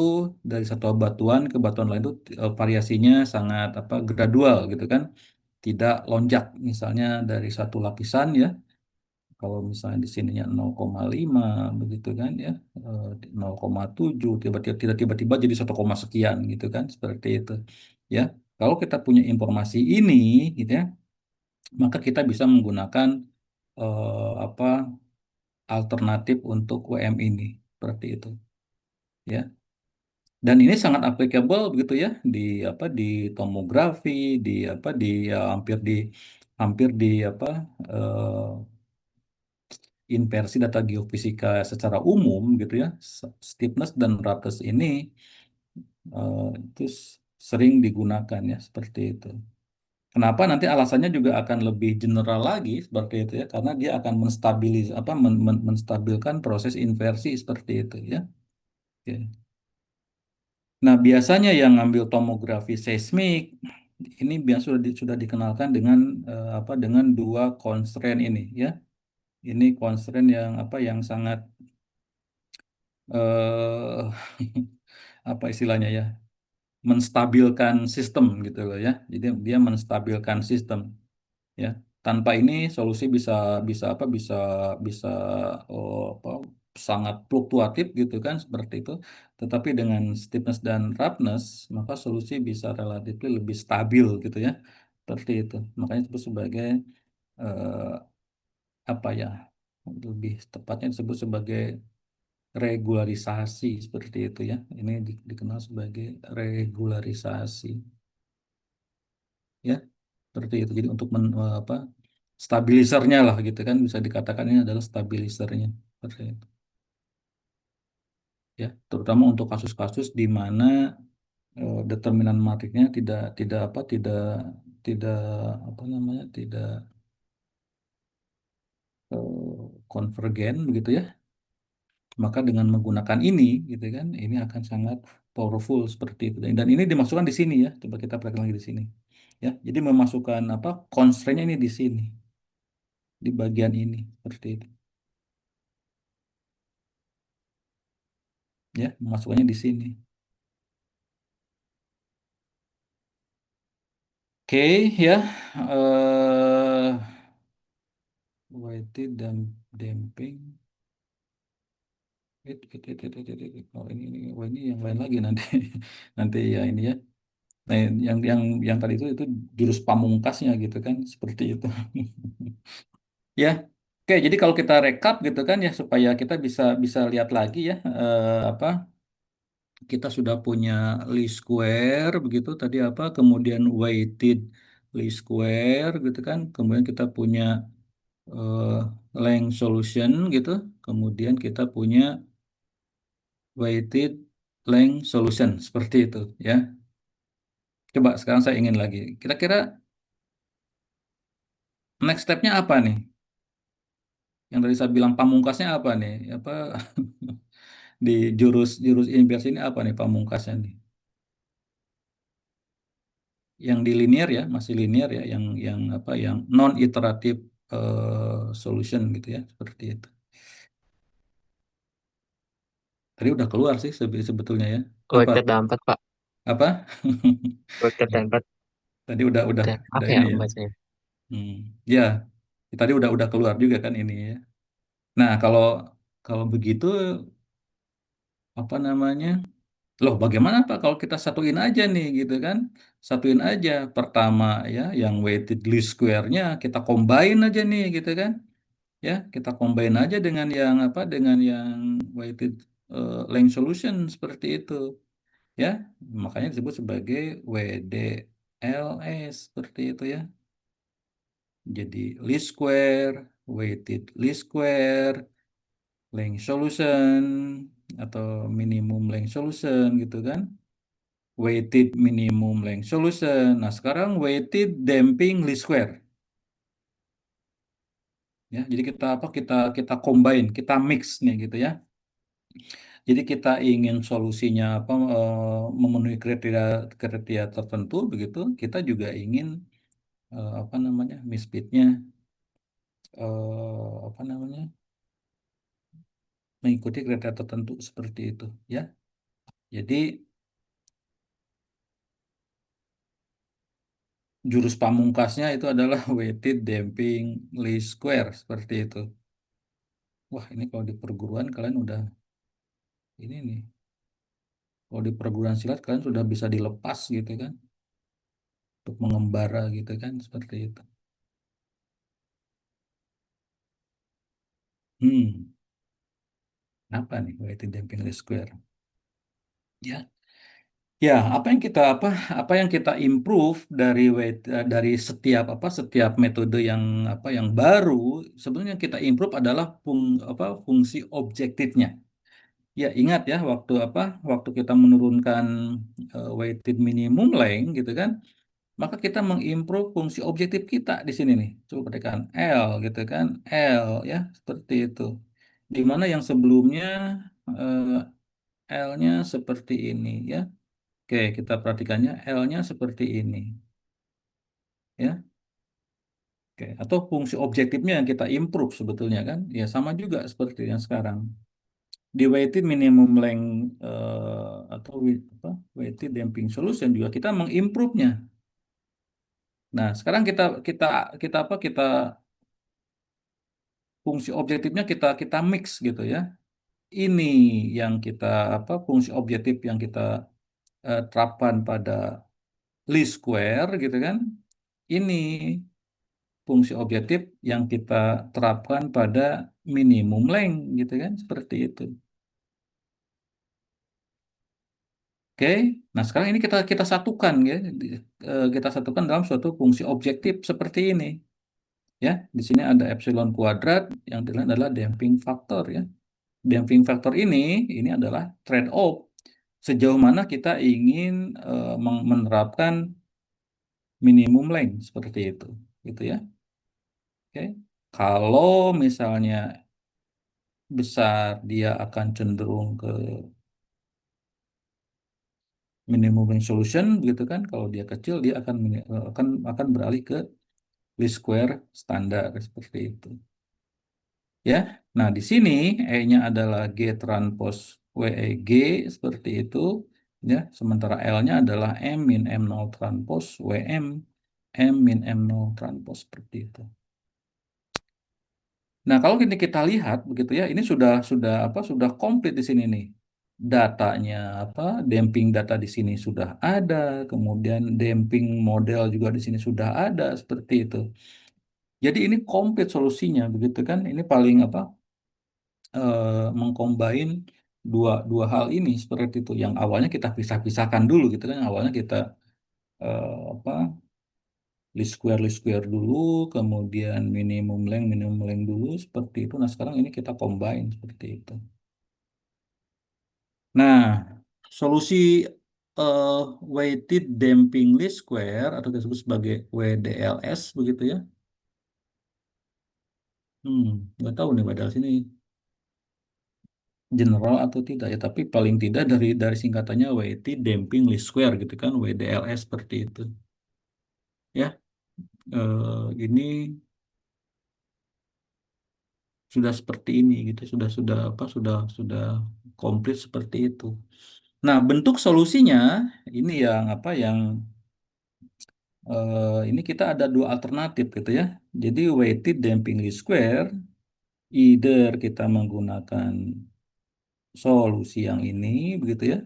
dari satu batuan ke batuan lain itu variasinya sangat apa gradual gitu kan. Tidak lonjak misalnya dari satu lapisan ya kalau misalnya di sininya 0,5 begitu kan ya, 0,7 tiba-tiba jadi 1, sekian gitu kan seperti itu. Ya. Kalau kita punya informasi ini gitu ya, maka kita bisa menggunakan apa alternatif untuk WM ini seperti itu ya. Dan ini sangat applicable begitu ya di apa di tomografi, di apa di ya, hampir di apa eh, inversi data geofisika secara umum gitu ya, stiffness dan roughness ini itu sering digunakan ya seperti itu. Kenapa nanti alasannya juga akan lebih general lagi seperti itu ya, karena dia akan menstabilkan proses inversi seperti itu ya. Oke. Nah, biasanya yang ngambil tomografi seismik ini biasa sudah dikenalkan dengan dengan dua constraint ini ya. Ini constraint yang yang sangat eh apa istilahnya ya, menstabilkan sistem gitu loh ya. Jadi dia menstabilkan sistem ya. Tanpa ini solusi bisa bisa apa bisa apa, sangat fluktuatif gitu kan seperti itu. Tetapi dengan stiffness dan roughness maka solusi bisa relatif lebih stabil gitu ya. Seperti itu. Makanya disebut sebagai eh, apa ya? Lebih tepatnya disebut sebagai regularisasi seperti itu ya. Ini dikenal sebagai regularisasi ya. Seperti itu. Jadi untuk stabilisernya lah gitu kan bisa dikatakan ini adalah stabilisernya seperti itu ya. Terutama untuk kasus-kasus di mana determinan matriknya tidak tidak apa tidak tidak apa namanya tidak konvergen begitu ya. Maka dengan menggunakan ini gitu kan ini akan sangat powerful seperti itu. Dan ini dimasukkan di sini ya. Coba kita perhatikan lagi di sini. Ya, jadi memasukkan constraint-nya ini di sini, di bagian ini seperti itu. Ya, memasukkannya di sini. Oke, ya. Weighted dan damping. Oh, ini, wah, ini yang lain lagi nanti. Nanti ya ini ya. Nah, yang tadi itu jurus pamungkasnya gitu kan, seperti itu. Ya. Oke, jadi kalau kita rekap gitu kan ya supaya kita bisa bisa lihat lagi ya kita sudah punya least square begitu tadi kemudian weighted least square gitu kan, kemudian kita punya eh, length solution gitu, kemudian kita punya weighted length solution seperti itu ya. Coba sekarang saya ingin lagi. Kira-kira next stepnya apa nih? Yang tadi saya bilang pamungkasnya apa nih? Di jurus jurus inversi ini apa nih pamungkasnya nih? Yang di linear ya, masih linear ya, yang non iteratif solution gitu ya, seperti itu. Tadi udah keluar sih sebetulnya ya. Apa Weighted dampet Pak. apa? Weighted dampet. Tadi Dan udah apa ya ini ya. bacanya? Hmm. Ya, tadi udah keluar juga kan ini ya. Nah, kalau kalau begitu apa namanya? Loh, bagaimana Pak kalau kita satuin aja nih gitu kan? Satuin aja pertama ya yang weighted least square-nya kita combine aja nih gitu kan. Ya, kita combine aja dengan yang weighted length solution seperti itu ya. Makanya disebut sebagai WDLS seperti itu ya. Jadi least square, weighted least square, length solution atau minimum length solution gitu kan. Weighted minimum length solution. Nah, sekarang weighted damping least square. Ya, jadi kita kita combine, kita mix nih gitu ya. Jadi kita ingin solusinya memenuhi kriteria kriteria tertentu begitu, kita juga ingin misfitnya mengikuti kriteria tertentu seperti itu ya. Jadi jurus pamungkasnya itu adalah weighted damping least square seperti itu. Wah, ini kalau di perguruan kalian udah ini nih. Kalau di perguruan silat kalian sudah bisa dilepas gitu kan untuk mengembara gitu kan seperti itu. Hmm, apa nih weighted damping least square? Ya, ya, apa yang kita improve dari dari setiap metode yang baru, sebenarnya yang kita improve adalah fungsi objektifnya. Ya, ingat ya waktu kita menurunkan weighted minimum length gitu kan. maka kita mengimprove fungsi objektif kita di sini nih. Coba perhatikan L gitu kan, L ya, seperti itu. Di mana yang sebelumnya L-nya seperti ini ya. Oke, kita perhatikannya L-nya seperti ini ya. Oke, atau fungsi objektifnya yang kita improve sebetulnya kan, ya sama juga seperti yang sekarang. Di weighted minimum length atau weighted damping solution juga kita mengimprove-nya. Nah, sekarang kita kita kita apa kita fungsi objektifnya kita kita mix gitu ya. Ini yang kita fungsi objektif yang kita terapkan pada least square gitu kan. Ini fungsi objektif yang kita terapkan pada minimum length gitu kan, seperti itu. Oke, nah sekarang ini kita kita satukan ya, kita satukan dalam suatu fungsi objektif seperti ini ya. Di sini ada epsilon kuadrat yang dilihat adalah damping factor ya. Damping factor ini adalah trade-off sejauh mana kita ingin menerapkan minimum length seperti itu, gitu ya. Oke, kalau misalnya besar dia akan cenderung ke minimum length solution, gitu kan? Kalau dia kecil dia akan beralih ke least square standar seperti itu. Ya, nah di sini E-nya adalah G transpose WEG seperti itu. Ya, sementara L-nya adalah M min M0 transpose WM M min M0 transpose seperti itu. Nah, kalau ini kita lihat begitu ya, ini sudah komplit di sini nih. Datanya damping data di sini sudah ada, kemudian damping model juga di sini sudah ada seperti itu. Jadi ini komplit solusinya begitu kan? Ini paling mengcombine dua dua hal ini seperti itu. Yang awalnya kita pisah-pisahkan dulu gitu kan. Awalnya kita eh, apa least square dulu, kemudian minimum length dulu seperti itu. Nah, sekarang ini kita combine seperti itu. Nah, solusi eh, weighted damping least square atau disebut sebagai WDLS begitu ya. Nggak tahu nih padahal sini general atau tidak ya, tapi paling tidak dari singkatannya weighted damping least square gitu kan, WDLS seperti itu. Ya, ini sudah seperti ini gitu, sudah komplit seperti itu. Nah, bentuk solusinya ini yang ini kita ada dua alternatif gitu ya. Jadi weighted damping least square, either kita menggunakan solusi yang ini begitu ya,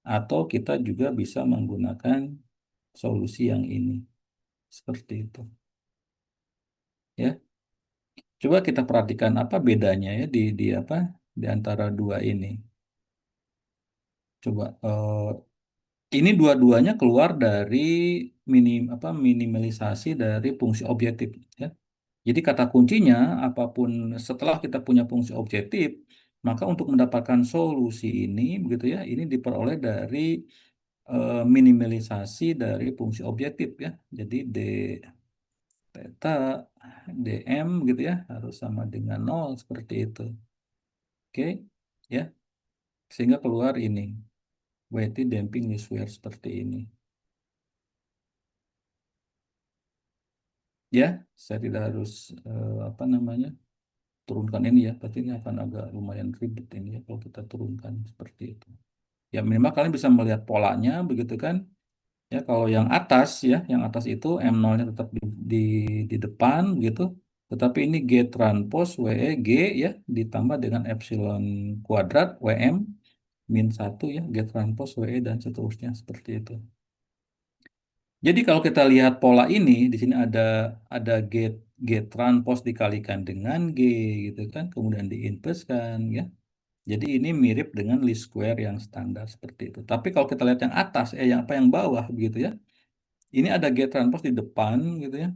atau kita juga bisa menggunakan solusi yang ini seperti itu. Ya, coba kita perhatikan apa bedanya ya di antara dua ini. Coba ini dua-duanya keluar dari minimalisasi dari fungsi objektif ya. Jadi kata kuncinya apapun setelah kita punya fungsi objektif, maka untuk mendapatkan solusi ini begitu ya, ini diperoleh dari minimalisasi dari fungsi objektif ya. Jadi d theta dm gitu ya harus sama dengan nol seperti itu. Oke, ya. Sehingga keluar ini weighted damping least square seperti ini. Ya, saya tidak harus turunkan ini ya, tapi ini akan agak lumayan ribet ini ya kalau kita turunkan seperti itu. Ya minimal kalian bisa melihat polanya begitu kan. Ya kalau yang atas itu M0-nya tetap di depan gitu. Tetapi ini G transpose WEG ya ditambah dengan epsilon kuadrat WM min 1 ya G transpose WE dan seterusnya seperti itu. Jadi kalau kita lihat pola ini di sini ada G transpose dikalikan dengan G gitu kan, kemudian diinverskan ya. Jadi ini mirip dengan least square yang standar seperti itu. Tapi kalau kita lihat yang atas, yang bawah begitu ya. Ini ada G transpose di depan gitu ya.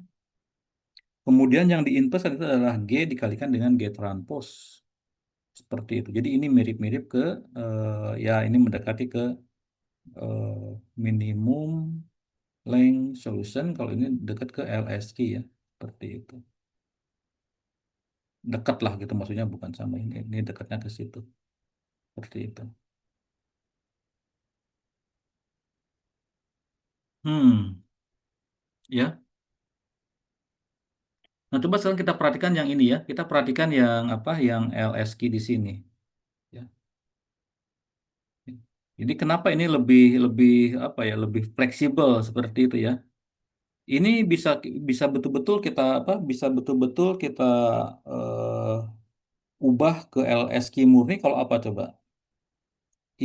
Kemudian yang diinverse itu adalah G dikalikan dengan G transpose. Seperti itu. Jadi ini mirip-mirip ke ya ini mendekati ke minimum Length solution kalau ini dekat ke LSI ya, seperti itu. Dekat lah gitu maksudnya bukan sama ini dekatnya ke situ, seperti itu. Hmm, ya. Nah, coba sekarang kita perhatikan yang ini ya. Kita perhatikan yang apa? Yang LSQ di sini. Ya. Jadi kenapa ini lebih lebih apa ya? Lebih fleksibel seperti itu ya. Ini bisa bisa betul-betul kita apa? Bisa betul-betul kita eh, ubah ke LSQ murni kalau apa coba?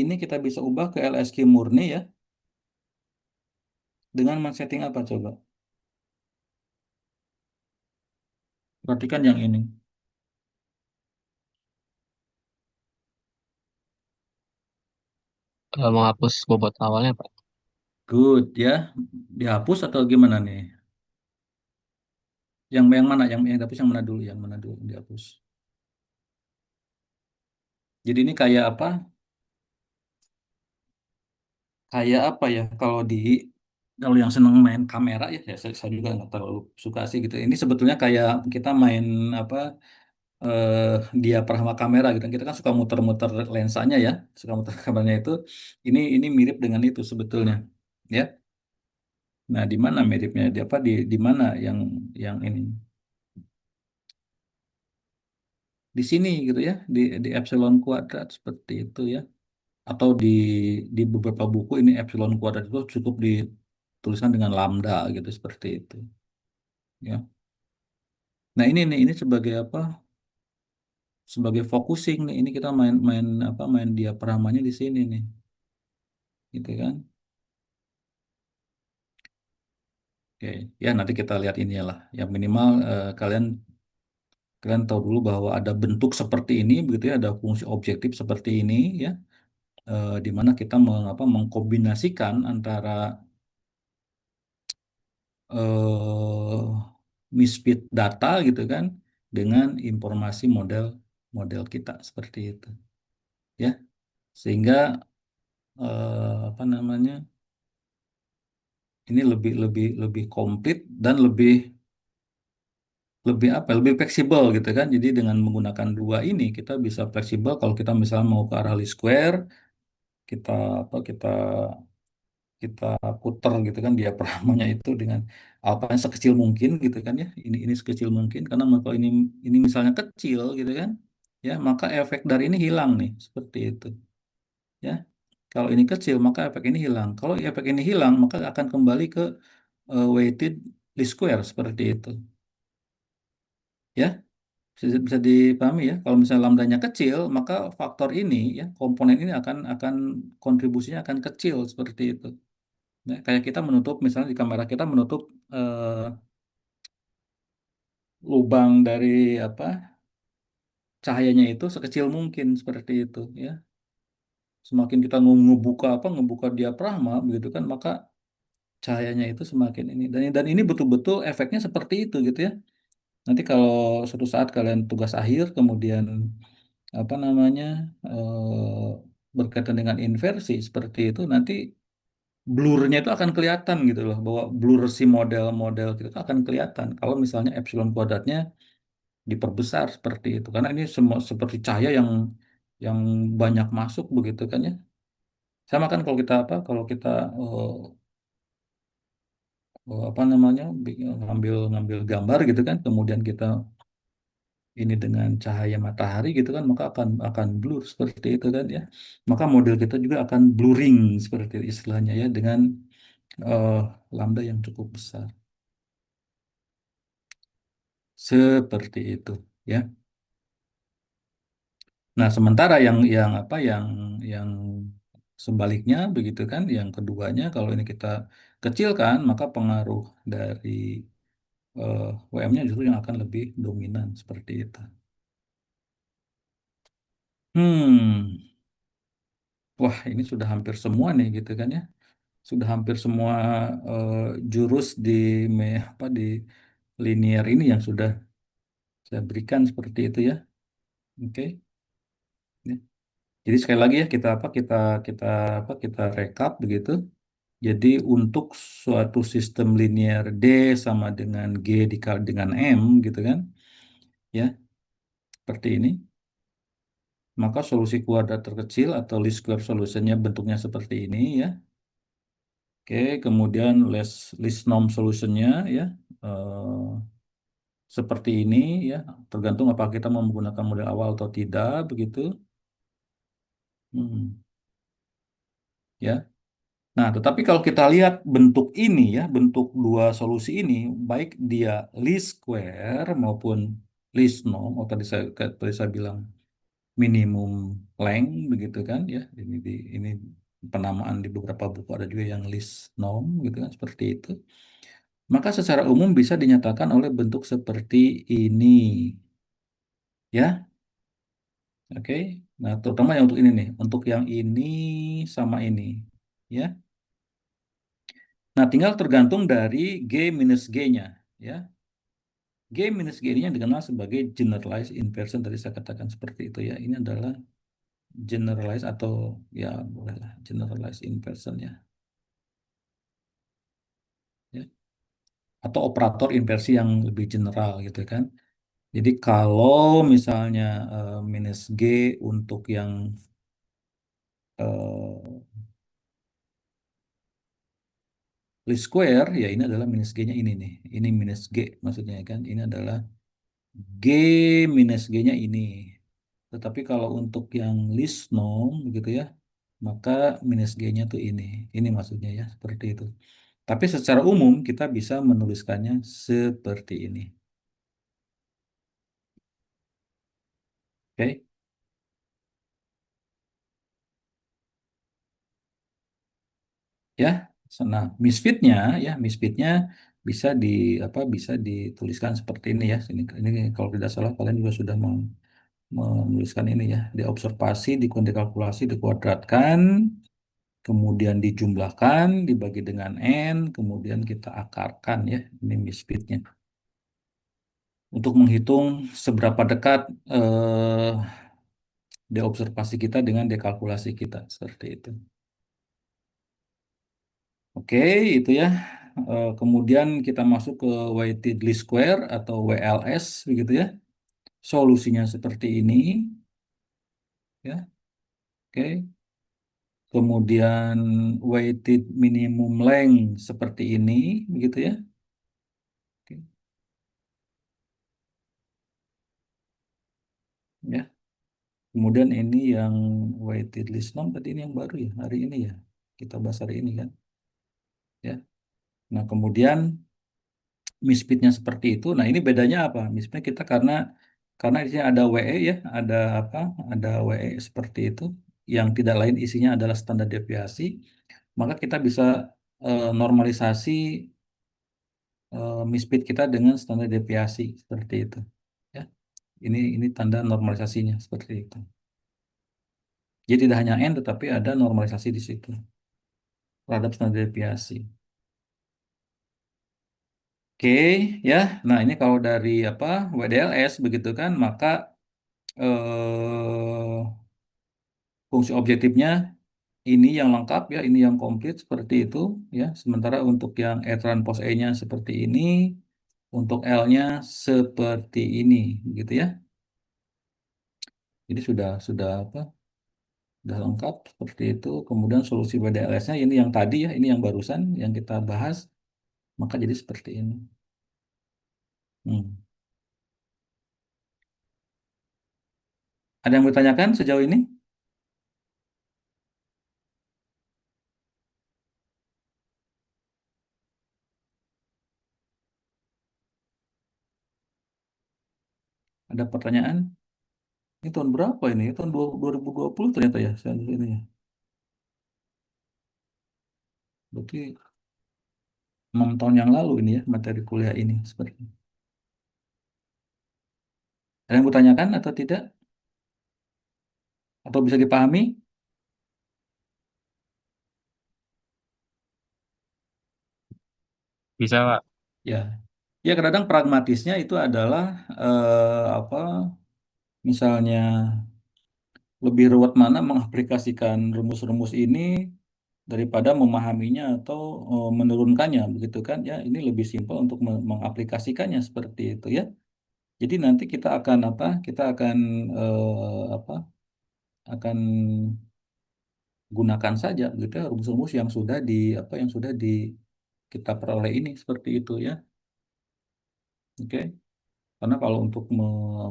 Ini kita bisa ubah ke LSQ murni ya dengan men-setting apa coba? Perhatikan yang ini. Menghapus bobot awalnya, Pak. Good ya. Dihapus atau gimana nih? Yang mana? Yang dihapus yang mana dulu? Yang mana dulu yang dihapus? Jadi ini kayak apa? Kayak apa ya? Kalau yang seneng main kamera ya, saya juga nggak terlalu suka sih gitu. Ini sebetulnya kayak kita main apa? eh Diafragma kamera gitu. Kita kan suka muter-muter lensanya ya, suka muter kameranya itu. Ini mirip dengan itu sebetulnya, ya. Nah, di mana miripnya? Di apa? Di mana yang ini? Di sini gitu ya, di epsilon kuadrat seperti itu ya. Atau di beberapa buku ini epsilon kuadrat itu cukup dituliskan dengan lambda gitu seperti itu ya. Nah ini nih ini sebagai apa, sebagai focusing nih ini kita main apa main diaframanya di sini nih gitu kan. Oke ya, nanti kita lihat ini ya lah yang minimal kalian kalian tahu dulu bahwa ada bentuk seperti ini begitu ya, ada fungsi objektif seperti ini ya, di mana kita mengkombinasikan antara eh misfit data gitu kan dengan informasi model model kita seperti itu ya, sehingga apa namanya ini lebih lebih lebih komplit dan lebih lebih apa lebih fleksibel gitu kan. Jadi dengan menggunakan dua ini kita bisa fleksibel kalau kita misalnya mau ke arah least square, kita apa kita puter gitu kan diafragmanya itu dengan apa yang sekecil mungkin gitu kan ya, ini sekecil mungkin karena kalau ini misalnya kecil gitu kan ya, maka efek dari ini hilang nih seperti itu ya. Kalau ini kecil maka efek ini hilang, kalau efek ini hilang maka akan kembali ke weighted least square seperti itu ya. Bisa dipahami ya, kalau misalnya lambdanya kecil maka faktor ini ya, komponen ini akan kontribusinya akan kecil seperti itu. Nah, kayak kita menutup, misalnya di kamera kita menutup lubang dari apa cahayanya itu sekecil mungkin seperti itu ya. Semakin kita ngebuka ngebuka diafragma begitu kan, maka cahayanya itu semakin ini dan ini betul-betul efeknya seperti itu gitu ya. Nanti kalau suatu saat kalian tugas akhir kemudian apa namanya berkaitan dengan inversi seperti itu, nanti blurnya itu akan kelihatan gitu loh, bahwa blur si model-model kita itu akan kelihatan kalau misalnya epsilon kuadratnya diperbesar seperti itu, karena ini semua seperti cahaya yang banyak masuk begitu kan ya. Sama kan kalau kita kalau kita apa namanya ngambil ngambil gambar gitu kan, kemudian kita ini dengan cahaya matahari gitu kan, maka akan blur seperti itu kan ya. Maka model kita juga akan blurring seperti istilahnya ya, dengan eh, lambda yang cukup besar seperti itu ya. Nah, sementara yang apa yang sebaliknya begitu kan, yang keduanya kalau ini kita kecilkan maka pengaruh dari WM-nya justru yang akan lebih dominan seperti itu. Hmm, wah ini sudah hampir semua nih gitu kan ya. Sudah hampir semua eh, jurus di linear ini yang sudah saya berikan seperti itu ya. Oke. Ya. Jadi sekali lagi ya kita kita rekap begitu Jadi untuk suatu sistem linear D sama dengan G dikali dengan M gitu kan, ya, seperti ini. Maka solusi kuadrat terkecil atau least square solutionnya bentuknya seperti ini ya. Oke, kemudian least norm solutionnya ya eh, seperti ini ya. Tergantung apakah kita mau menggunakan model awal atau tidak begitu. Hmm, ya. Nah, tetapi kalau kita lihat bentuk ini ya, bentuk dua solusi ini, baik dia least square maupun least norm, atau tadi saya bilang minimum length begitu kan ya. Ini penamaan di beberapa buku ada juga yang least norm gitu kan seperti itu. Maka secara umum bisa dinyatakan oleh bentuk seperti ini ya. Oke. Nah, terutama yang untuk ini nih, untuk yang ini sama ini ya. Nah, tinggal tergantung dari G minus G-nya ya. G minus G ini yang dikenal sebagai generalized inversion, tadi saya katakan seperti itu ya. Ini adalah generalized atau ya bolehlah generalized inversion ya. Ya. Atau operator inversi yang lebih general gitu kan. Jadi kalau misalnya minus G untuk yang eh, least square, ya ini adalah minus G-nya ini nih. Ini minus G maksudnya kan. Ini adalah G minus G-nya ini. Tetapi kalau untuk yang least norm gitu ya, maka minus G-nya tuh ini. Ini maksudnya ya, seperti itu. Tapi secara umum kita bisa menuliskannya seperti ini. Oke? Ya. Nah, misfitnya ya, misfitnya bisa di apa bisa dituliskan seperti ini ya. Ini kalau tidak salah kalian juga sudah menuliskan ini ya. Diobservasi, dikalkulasi, dikuadratkan, kemudian dijumlahkan, dibagi dengan n, kemudian kita akarkan ya. Ini misfitnya. Untuk menghitung seberapa dekat deobservasi kita dengan dekalkulasi kita seperti itu. Oke, itu ya. Kemudian kita masuk ke weighted least square atau WLS begitu ya. Solusinya seperti ini ya. Oke. Kemudian weighted minimum length seperti ini begitu ya. Oke. Ya. Kemudian ini yang weighted least norm tadi ini yang baru ya hari ini ya. Kita bahas hari ini kan ya. Nah, kemudian misfitnya seperti itu. Nah, ini bedanya apa? Misfitnya kita karena di sini ada WE ya, ada apa? Ada WE seperti itu yang tidak lain isinya adalah standar deviasi, maka kita bisa normalisasi misfit kita dengan standar deviasi seperti itu. Ya. Ini tanda normalisasinya seperti itu. Jadi tidak hanya N tetapi ada normalisasi di situ terhadap standar deviasi. Oke, ya. Nah, ini kalau dari apa WDLS begitu kan, maka fungsi objektifnya ini yang lengkap ya, ini yang komplit seperti itu ya. Sementara untuk yang E transpose E-nya seperti ini, untuk L-nya seperti ini, gitu ya. Jadi sudah apa? Sudah lengkap seperti itu. Kemudian solusi WDLS-nya ini yang tadi ya, ini yang barusan yang kita bahas, maka jadi seperti ini. Hmm. Ada yang bertanyakan sejauh ini? Ada pertanyaan? Ini tahun berapa ini? Tahun 2020 ternyata ya, saya ini ya. Berarti 6 tahun yang lalu ini ya materi kuliah ini seperti ini. Ada yang bertanyakan atau tidak? Atau bisa dipahami? Bisa, Pak. Ya, ya kadang pragmatisnya itu adalah apa? Misalnya lebih ruwet mana mengaplikasikan rumus-rumus ini daripada memahaminya atau menurunkannya begitu kan ya. Ini lebih simpel untuk mengaplikasikannya seperti itu ya. Jadi nanti kita akan apa? Kita akan apa? Akan gunakan saja gitu ya rumus-rumus yang sudah di apa yang sudah di kita peroleh ini seperti itu ya. Oke. Karena kalau untuk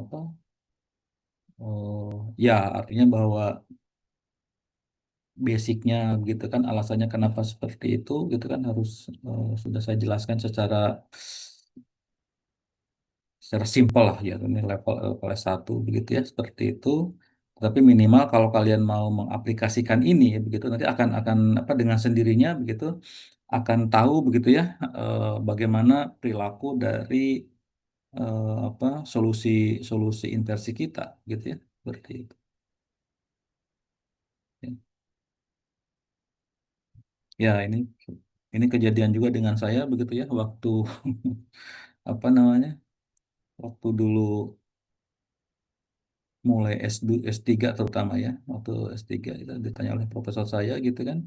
apa? Ya artinya bahwa basicnya gitu kan alasannya kenapa seperti itu gitu kan harus sudah saya jelaskan secara simpel lah ya ini level S1 begitu ya seperti itu. Tapi minimal kalau kalian mau mengaplikasikan ini ya, begitu nanti akan apa dengan sendirinya begitu akan tahu begitu ya bagaimana perilaku dari apa solusi solusi inversi kita gitu ya seperti itu. Ya, ya ini kejadian juga dengan saya begitu ya waktu apa namanya waktu dulu mulai S2, S3 terutama ya waktu S3 itu ditanya oleh profesor saya gitu kan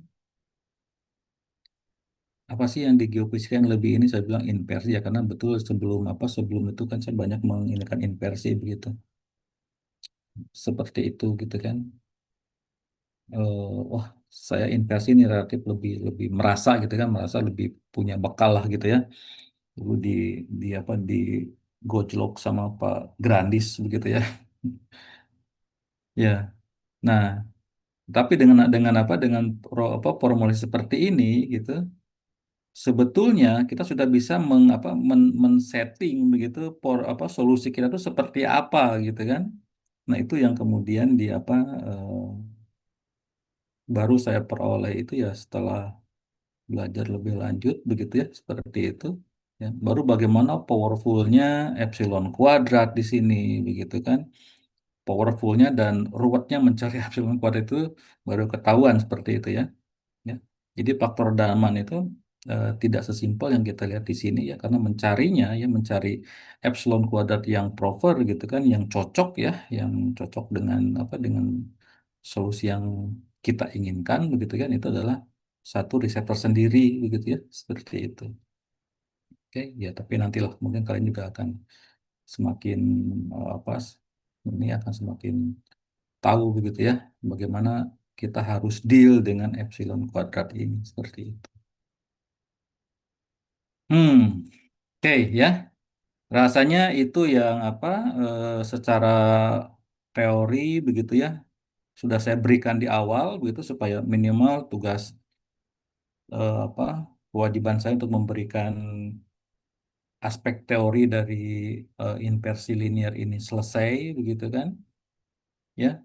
apa sih yang di geofisika yang lebih ini saya bilang inversi ya karena betul sebelum apa sebelum itu kan saya banyak menginikan inversi begitu seperti itu gitu kan. Wah saya inversi ini relatif lebih lebih merasa gitu kan merasa lebih punya bekal lah gitu ya dulu di apa di gojlok sama Pak Grandis begitu ya. Ya nah tapi dengan apa dengan apa formulasi seperti ini gitu sebetulnya kita sudah bisa apa men-setting begitu apa solusi kita itu seperti apa gitu kan. Nah, itu yang kemudian di apa baru saya peroleh itu ya setelah belajar lebih lanjut begitu ya seperti itu ya. Baru bagaimana powerfulnya epsilon kuadrat di sini begitu kan. Powerfulnya dan ruwetnya mencari epsilon kuadrat itu baru ketahuan seperti itu ya. Ya. Jadi faktor Daman itu tidak sesimpel yang kita lihat di sini ya karena mencarinya ya mencari epsilon kuadrat yang proper gitu kan yang cocok ya yang cocok dengan apa dengan solusi yang kita inginkan begitu kan itu adalah satu riset tersendiri begitu ya seperti itu. Oke ya tapi nantilah mungkin kalian juga akan semakin apa ini akan semakin tahu begitu ya bagaimana kita harus deal dengan epsilon kuadrat ini seperti itu. Hmm, oke ya. Rasanya itu yang apa secara teori begitu ya sudah saya berikan di awal begitu supaya minimal tugas apa kewajiban saya untuk memberikan aspek teori dari inversi linear ini selesai begitu kan ya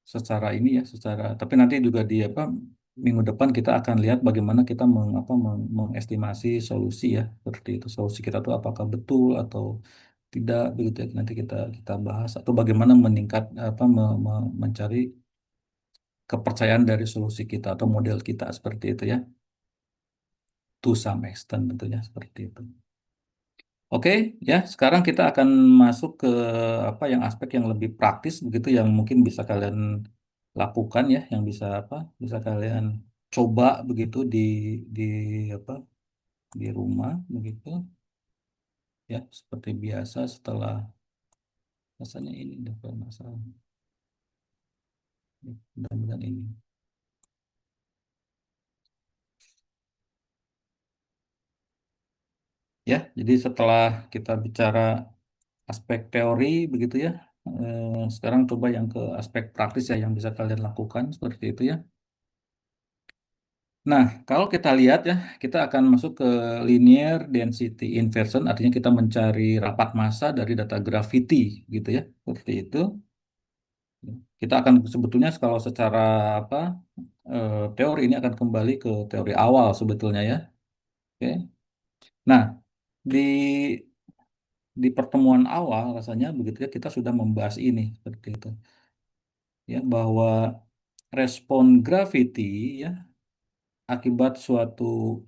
secara ini ya secara tapi nanti juga di apa minggu depan kita akan lihat bagaimana kita mengestimasi solusi ya seperti itu solusi kita tuh apakah betul atau tidak begitu ya nanti kita kita bahas atau bagaimana meningkat apa mencari kepercayaan dari solusi kita atau model kita seperti itu ya to some extent tentunya seperti itu. Oke, ya, sekarang kita akan masuk ke apa yang aspek yang lebih praktis begitu yang mungkin bisa kalian lakukan ya, yang bisa apa? Bisa kalian coba begitu di apa? Di rumah begitu ya, seperti biasa setelah rasanya ini ada masalah. Ya, mudah-mudahan ini. Ya, jadi setelah kita bicara aspek teori begitu ya, sekarang coba yang ke aspek praktis ya yang bisa kalian lakukan seperti itu ya. Nah, kalau kita lihat ya, kita akan masuk ke linear density inversion, artinya kita mencari rapat massa dari data gravity, gitu ya, seperti itu. Kita akan sebetulnya kalau secara apa teori ini akan kembali ke teori awal sebetulnya ya. Oke. Nah, di di pertemuan awal rasanya begitu ya kita sudah membahas ini seperti itu ya bahwa respon gravity ya akibat suatu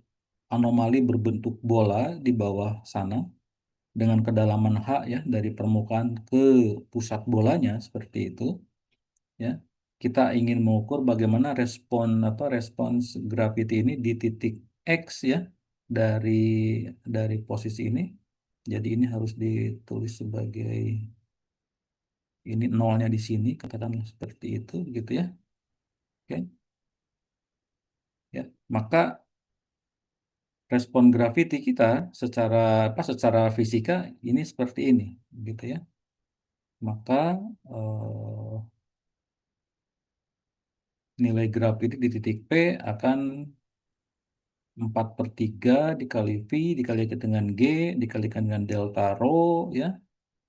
anomali berbentuk bola di bawah sana dengan kedalaman H ya dari permukaan ke pusat bolanya seperti itu ya. kita ingin mengukur bagaimana respons gravity ini di titik X ya dari posisi ini. Jadi ini harus ditulis sebagai ini nolnya di sini, katakanlah seperti itu gitu ya. Oke. Ya, maka respon gravity kita secara fisika ini seperti ini gitu ya. Maka eh, nilai gravity di titik P akan 4/3 dikali V dikalikan dengan G dikalikan dengan delta rho ya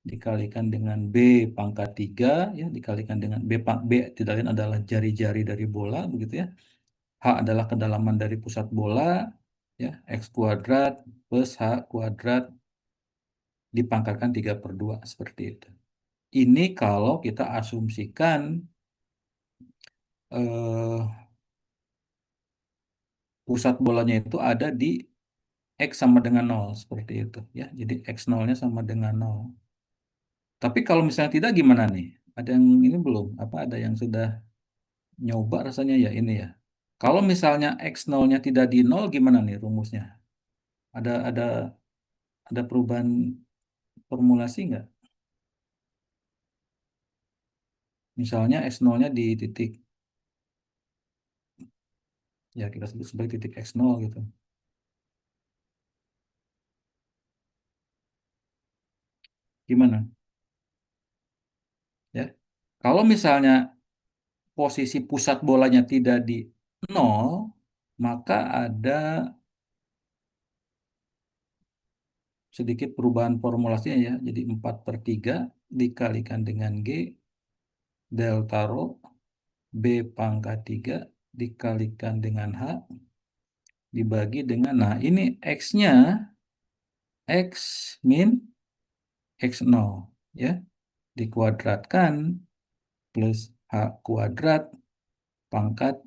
dikalikan dengan B pangkat 3 ya dikalikan dengan B tidak lain adalah jari-jari dari bola begitu ya. H adalah kedalaman dari pusat bola ya X kuadrat plus H kuadrat dipangkatkan 3/2 seperti itu. Ini kalau kita asumsikan eh, pusat bolanya itu ada di X sama dengan nol seperti itu ya. Jadi X nolnya sama dengan nol. Tapi kalau misalnya tidak gimana nih? Ada yang ini belum? Apa ada yang sudah nyoba rasanya ya ini ya? Kalau misalnya X nolnya tidak di nol gimana nih rumusnya? Ada perubahan formulasi nggak? Misalnya X nolnya di titik ya kita sebut sebagai titik X nol gitu. Gimana? Ya. Kalau misalnya posisi pusat bolanya tidak di nol, maka ada sedikit perubahan formulasinya ya. Jadi 4/3 dikalikan dengan G delta rho B pangkat 3 dikalikan dengan H dibagi dengan, nah ini X-nya, X min X nol ya, dikuadratkan plus H kuadrat pangkat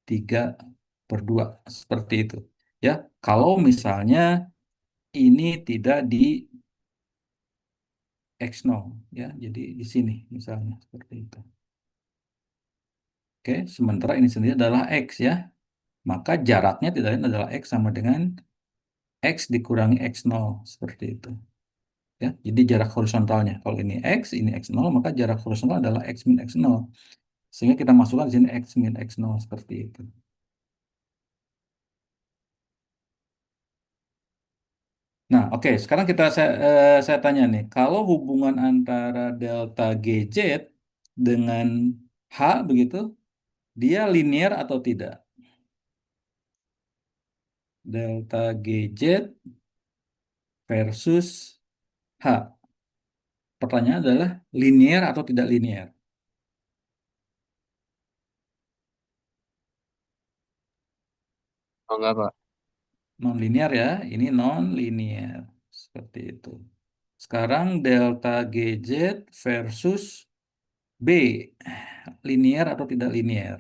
3/2 seperti itu. Ya, kalau misalnya ini tidak di X0 ya. Jadi di sini misalnya seperti itu. Oke, sementara ini sendiri adalah X ya. Maka jaraknya tidak lain adalah X sama dengan X dikurangi X0 seperti itu. Ya, jadi jarak horizontalnya. Kalau ini X0, maka jarak horizontal adalah X min X0. Sehingga kita masukkan di sini X min X0 seperti itu. Nah, oke, sekarang saya tanya nih, kalau hubungan antara delta GZ dengan H begitu, dia linear atau tidak? Delta GZ versus H. Pertanyaan adalah linear atau tidak linear? Oh enggak, Pak. Non-linear ya, ini non-linear. Seperti itu. Sekarang delta GZ versus B. Linear atau tidak linear?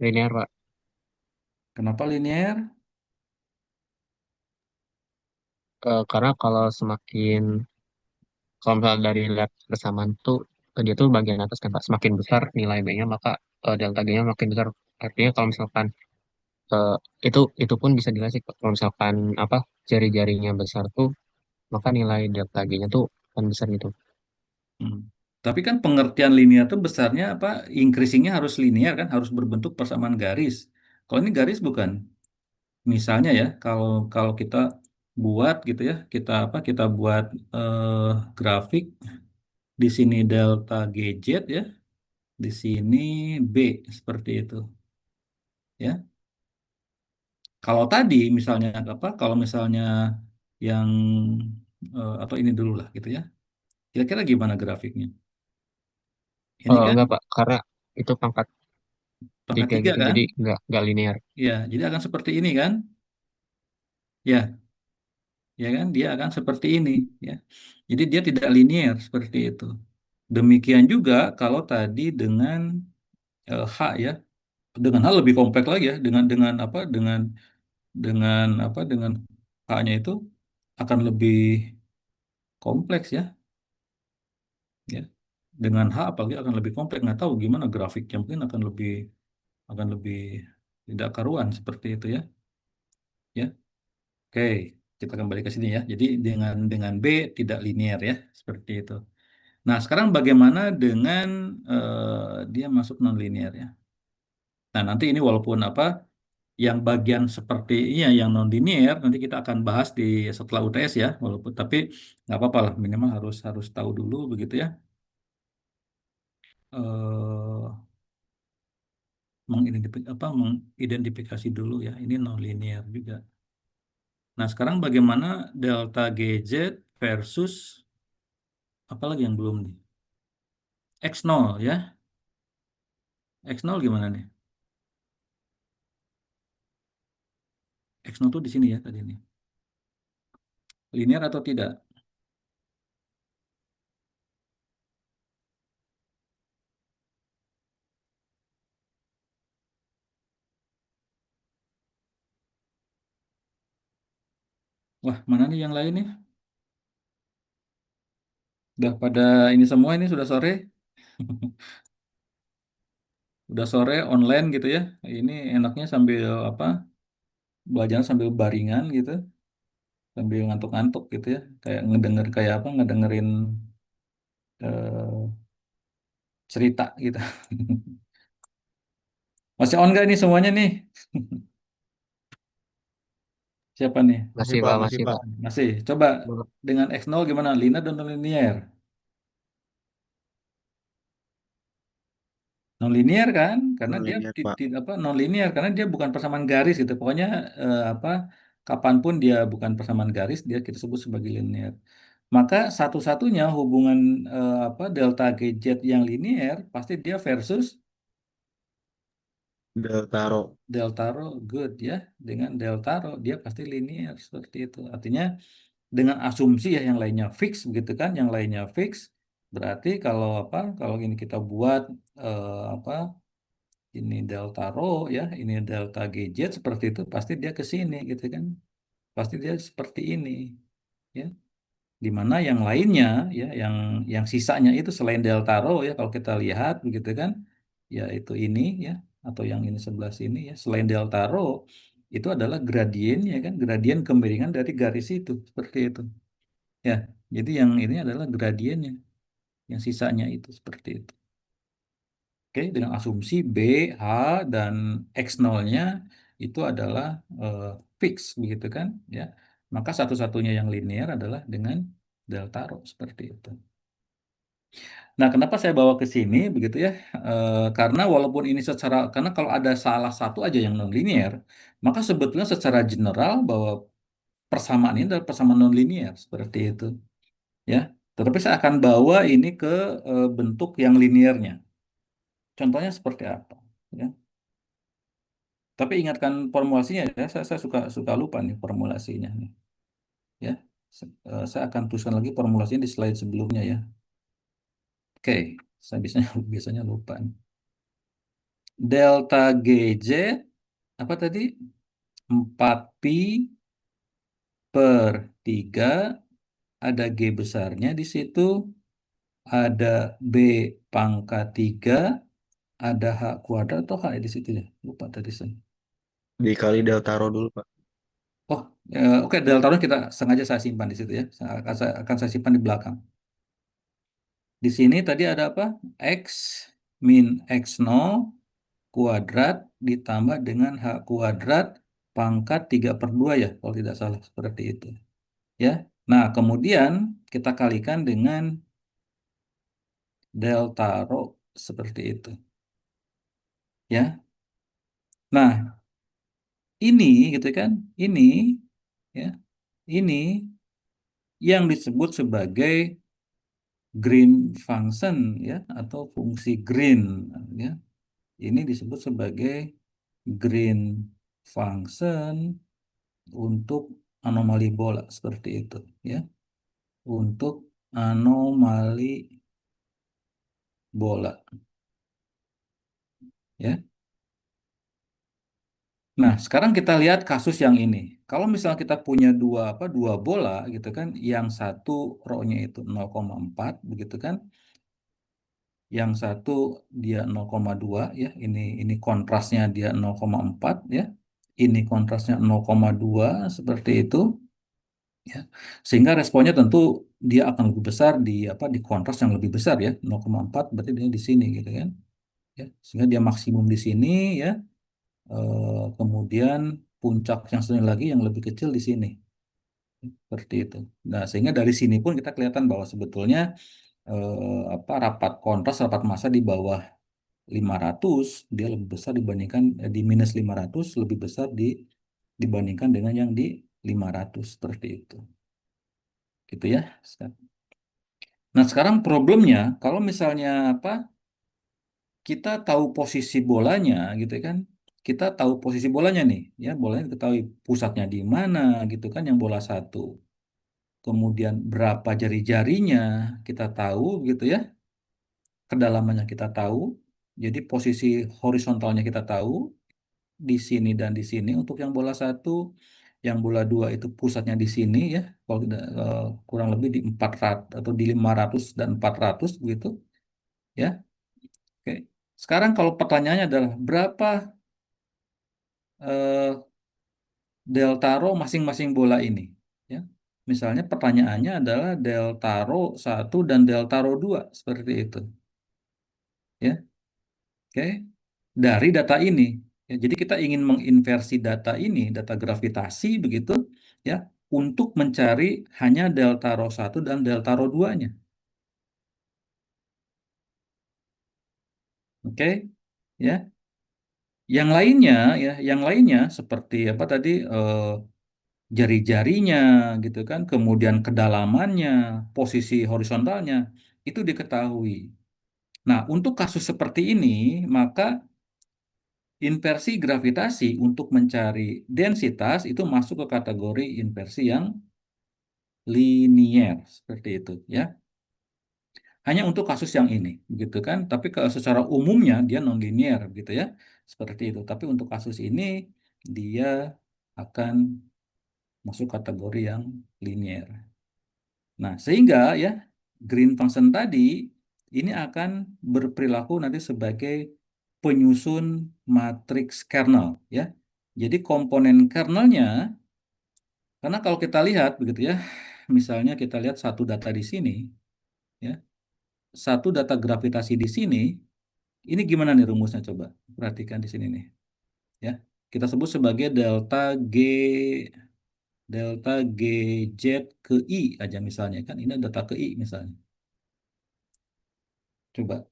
Linear, Pak. Kenapa linear? Karena kalau misalnya dari lab persamaan tuh dia tuh bagian atas kan Pak, semakin besar nilai B-nya maka delta G-nya makin besar. Artinya kalau misalkan eh, itu pun bisa dilihat sih Pak. Kalau misalkan apa jari-jarinya besar tuh maka nilai delta G-nya tuh akan besar gitu. Hmm. Tapi kan pengertian linear itu besarnya apa? Increasingnya harus linear kan, harus berbentuk persamaan garis. Kalau ini garis bukan. Misalnya ya, kalau kalau kita buat gitu ya, kita buat eh, grafik di sini delta GZ ya, di sini B seperti itu ya. Kalau tadi misalnya apa? Kalau misalnya yang atau ini dulu lah gitu ya. Kira-kira gimana grafiknya? Ini kan Enggak Pak, karena itu pangkat pangkat 3 tiga gitu kan? jadi nggak linear. Ya, jadi akan seperti ini kan? Ya, ya kan? Dia akan seperti ini ya. Jadi dia tidak linear seperti itu. Demikian juga kalau tadi dengan H ya, dengan H lebih kompleks lagi ya, dengan H-nya itu akan lebih kompleks ya, ya. Dengan H apalagi akan lebih kompleks. Nggak tahu gimana grafiknya, mungkin akan lebih tidak karuan seperti itu ya. Ya, oke. Kita kembali ke sini ya. Jadi dengan B tidak linear ya, seperti itu. Nah, sekarang bagaimana dengan dia masuk non linear ya? Nah, nanti ini walaupun apa yang bagian seperti ini ya, yang non linear nanti kita akan bahas di setelah UTS ya, walaupun tapi nggak apa-apa lah, minimal harus harus tahu dulu begitu ya. eh mengidentifikasi dulu ya, ini non linear juga. Nah, sekarang bagaimana delta GZ versus apa lagi yang belum nih? X nol ya. X nol gimana nih? X nol tuh di sini ya tadi nih. Linear atau tidak? Wah, mana nih yang lain nih? Udah pada ini semua, ini sudah sore. Udah sore online gitu ya. Ini enaknya sambil apa? Belajar sambil baringan gitu, sambil ngantuk-ngantuk gitu ya. Kayak ngedenger kayak apa? Ngedengerin eh, cerita gitu. Masih on nggak nih semuanya nih? Siapa nih? Masih Masih Pak, Pak, masih masih Pak. Pak. Masih. Coba dengan X0 gimana? Linear dan non-linear? Non-linear kan? Karena dia Non-linear Pak. apa non-linear karena dia bukan persamaan garis gitu. Pokoknya apa kapanpun dia bukan persamaan garis dia kita sebut sebagai linear. Maka satu-satunya hubungan apa delta GZ yang linear pasti dia versus Delta Rho. delta rho good ya. Dengan delta rho dia pasti linear seperti itu. Artinya dengan asumsi ya yang lainnya fix begitu kan, yang lainnya fix berarti kalau apa kalau ini kita buat apa ini delta rho ya, ini delta GZ seperti itu pasti dia ke sini gitu kan. Pasti dia seperti ini ya. Di mana yang lainnya ya yang sisanya itu selain delta rho ya kalau kita lihat begitu kan ya itu ini ya atau yang ini sebelah sini ya selain delta rho itu adalah gradiennya kan gradien kemiringan dari garis itu seperti itu ya. Jadi yang ini adalah gradiennya yang sisanya itu seperti itu. Oke, dengan asumsi B, H, dan X0-nya itu adalah eh, fix, begitu kan? Ya, maka satu-satunya yang linear adalah dengan delta rho seperti itu. Nah, kenapa saya bawa ke sini, begitu ya? Karena walaupun ini karena kalau ada salah satu aja yang non linear, maka sebetulnya secara general bahwa persamaan ini adalah persamaan non linear seperti itu, ya. Tetapi saya akan bawa ini ke bentuk yang linearnya. Contohnya seperti apa? Ya. Tapi ingatkan formulasinya ya, saya suka suka lupa nih formulasinya nih. Ya, saya akan tuliskan lagi formulasinya di slide sebelumnya ya. Oke, saya biasanya biasanya lupa nih. Delta GZ apa tadi? 4pi per 3 ada G besarnya di situ, ada B pangkat 3 ada H kuadrat atau H ya di situ ya. Lupa tadi saya. Dikali Delta Rho dulu Pak. Oh, oke, delta rho kita sengaja saya simpan di situ ya. Akan saya simpan di belakang. Di sini tadi ada apa? X min X0 kuadrat ditambah dengan H kuadrat pangkat 3/2 ya, kalau tidak salah seperti itu. Ya. Nah, kemudian kita kalikan dengan delta rho seperti itu. Ya. Nah, ini gitu kan? Ini ya, ini yang disebut sebagai green function ya atau fungsi green ya. Ini disebut sebagai green function untuk anomali bola seperti itu ya. Untuk anomali bola ya. Nah, sekarang kita lihat kasus yang ini. Kalau misalnya kita punya dua bola gitu kan, yang satu rho-nya itu 0,4 begitu kan. Yang satu dia 0,2 ya. Ini kontrasnya dia 0,4 ya. Ini kontrasnya 0,2 seperti itu ya. Sehingga responnya tentu dia akan lebih besar di apa di kontras yang lebih besar ya. 0,4 berarti dia di sini gitu kan. Ya. Sehingga dia maksimum di sini ya. Kemudian puncak yang satu lagi yang lebih kecil di sini. Seperti itu. Nah, sehingga dari sini pun kita kelihatan bahwa sebetulnya rapat kontras, rapat massa di bawah 500 dia lebih besar dibandingkan di minus 500 lebih besar dibandingkan dengan yang di 500 seperti itu. Gitu ya. Nah, sekarang problemnya kalau misalnya kita tahu posisi bolanya gitu kan. Kita tahu posisi bolanya nih, ya bolanya ketahui pusatnya di mana gitu kan yang bola satu. Kemudian berapa jari-jarinya kita tahu gitu ya. Kedalamannya kita tahu. Jadi posisi horizontalnya kita tahu di sini dan di sini untuk yang bola satu, yang bola dua itu pusatnya di sini ya, kalau tidak kurang lebih di 400 atau di 500 dan 400 begitu ya. Oke. Sekarang kalau pertanyaannya adalah berapa eh, delta rho masing-masing bola ini ya. Misalnya pertanyaannya adalah delta rho 1 dan delta rho 2 seperti itu ya. Oke. Dari data ini. Ya, jadi kita ingin menginversi data ini, data gravitasi begitu, ya, untuk mencari hanya delta rho 1 dan delta rho 2-nya. Oke, ya. Yang lainnya ya, yang lainnya seperti apa tadi jari-jarinya gitu kan, kemudian kedalamannya, posisi horizontalnya itu diketahui. Nah, untuk kasus seperti ini, maka inversi gravitasi untuk mencari densitas itu masuk ke kategori inversi yang linier seperti itu ya. Hanya untuk kasus yang ini gitu kan. Tapi kalau secara umumnya dia non-linier gitu ya. Seperti itu. Tapi untuk kasus ini dia akan masuk kategori yang linier. Nah, sehingga ya green function tadi ini akan berperilaku nanti sebagai penyusun matriks kernel ya. Jadi komponen kernelnya, karena kalau kita lihat begitu ya, misalnya kita lihat satu data di sini, ya, satu data gravitasi di sini, ini gimana nih rumusnya coba? Perhatikan di sini nih, ya. Kita sebut sebagai delta G Z ke I aja misalnya kan, ini data ke I misalnya. Coba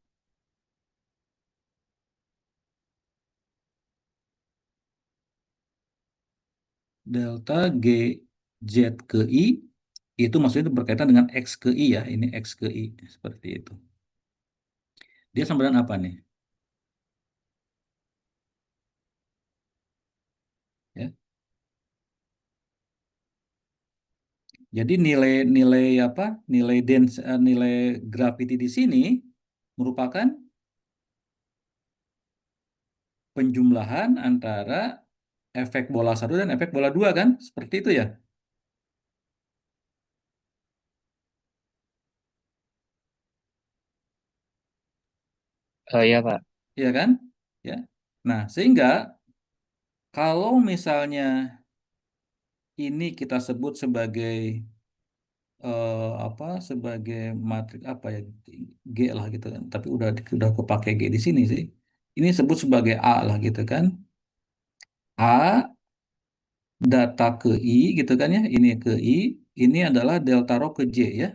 delta G Z ke I itu maksudnya itu berkaitan dengan X ke I ya, ini X ke I seperti itu. Dia sama dengan apa nih? Ya. Jadi nilai apa? Nilai gravity di sini merupakan penjumlahan antara efek bola satu dan efek bola dua kan? Seperti itu ya. Iya, Pak. Iya kan? Ya. Nah, sehingga kalau misalnya ini kita sebut sebagai sebagai matrik apa ya G lah gitu kan. Tapi udah kepake G di sini sih. Ini sebut sebagai A lah gitu kan. A data ke I gitu kan ya. Ini ke I, ini adalah delta rho ke J ya.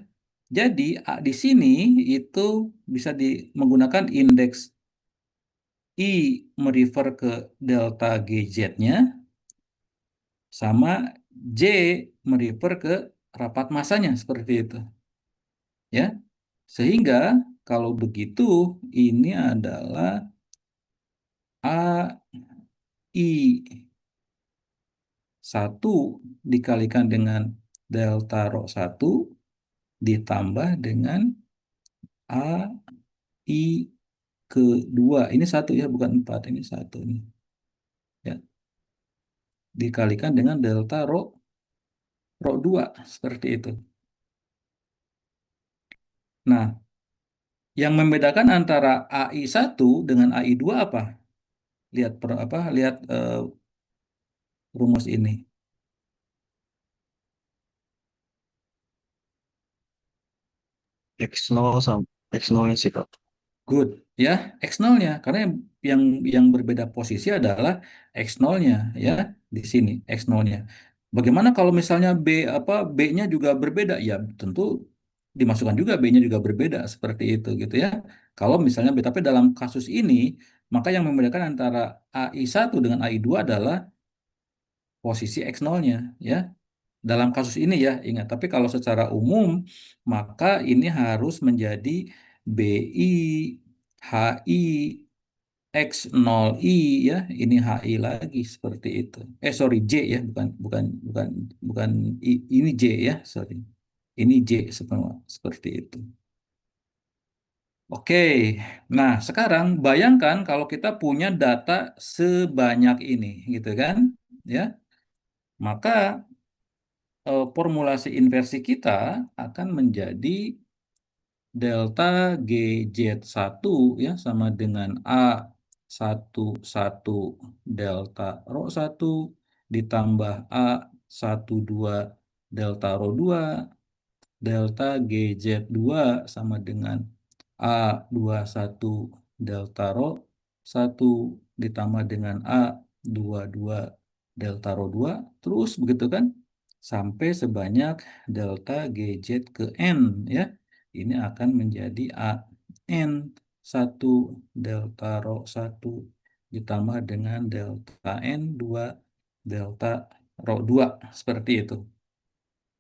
Jadi A di sini itu bisa menggunakan indeks I merefer ke delta GZ-nya sama J merefer ke rapat massanya seperti itu. Ya. Sehingga kalau begitu ini adalah AI 1 dikalikan dengan delta rho 1 ditambah dengan AI kedua. Ini satu ya, bukan 4. Ini satu nih. Ya. Dikalikan dengan delta rho 2. Seperti itu. Nah, Yang membedakan antara AI1 dengan AI2 apa? Lihat lihat rumus ini. X0 sama X0-nya sih, Pak. Good, ya, X0-nya. Karena yang berbeda posisi adalah X0-nya, ya, di sini X0-nya. Bagaimana kalau misalnya B-nya juga berbeda? Ya, tentu dimasukkan juga B-nya juga berbeda seperti itu gitu ya. Kalau misalnya B, tapi dalam kasus ini, maka yang membedakan antara AI1 dengan AI2 adalah posisi X0-nya, ya. Dalam kasus ini ya, ingat. Tapi kalau secara umum, maka ini harus menjadi BI, HI, X0I ya, ini HI lagi seperti itu. Sorry, J ya, bukan bukan bukan bukan ini J ya, sorry. Ini J semua seperti itu. Oke, nah sekarang bayangkan kalau kita punya data sebanyak ini, gitu kan? Ya, maka formulasi inversi kita akan menjadi delta GZ1 ya sama dengan A11 delta rho 1 ditambah A12 delta rho 2 delta GZ2 sama dengan A21 delta rho 1 ditambah dengan A22 delta rho 2 terus begitu kan sampai sebanyak delta GZ ke N ya. Ini akan menjadi AN 1 delta rho 1 ditambah dengan delta N 2 delta rho 2 seperti itu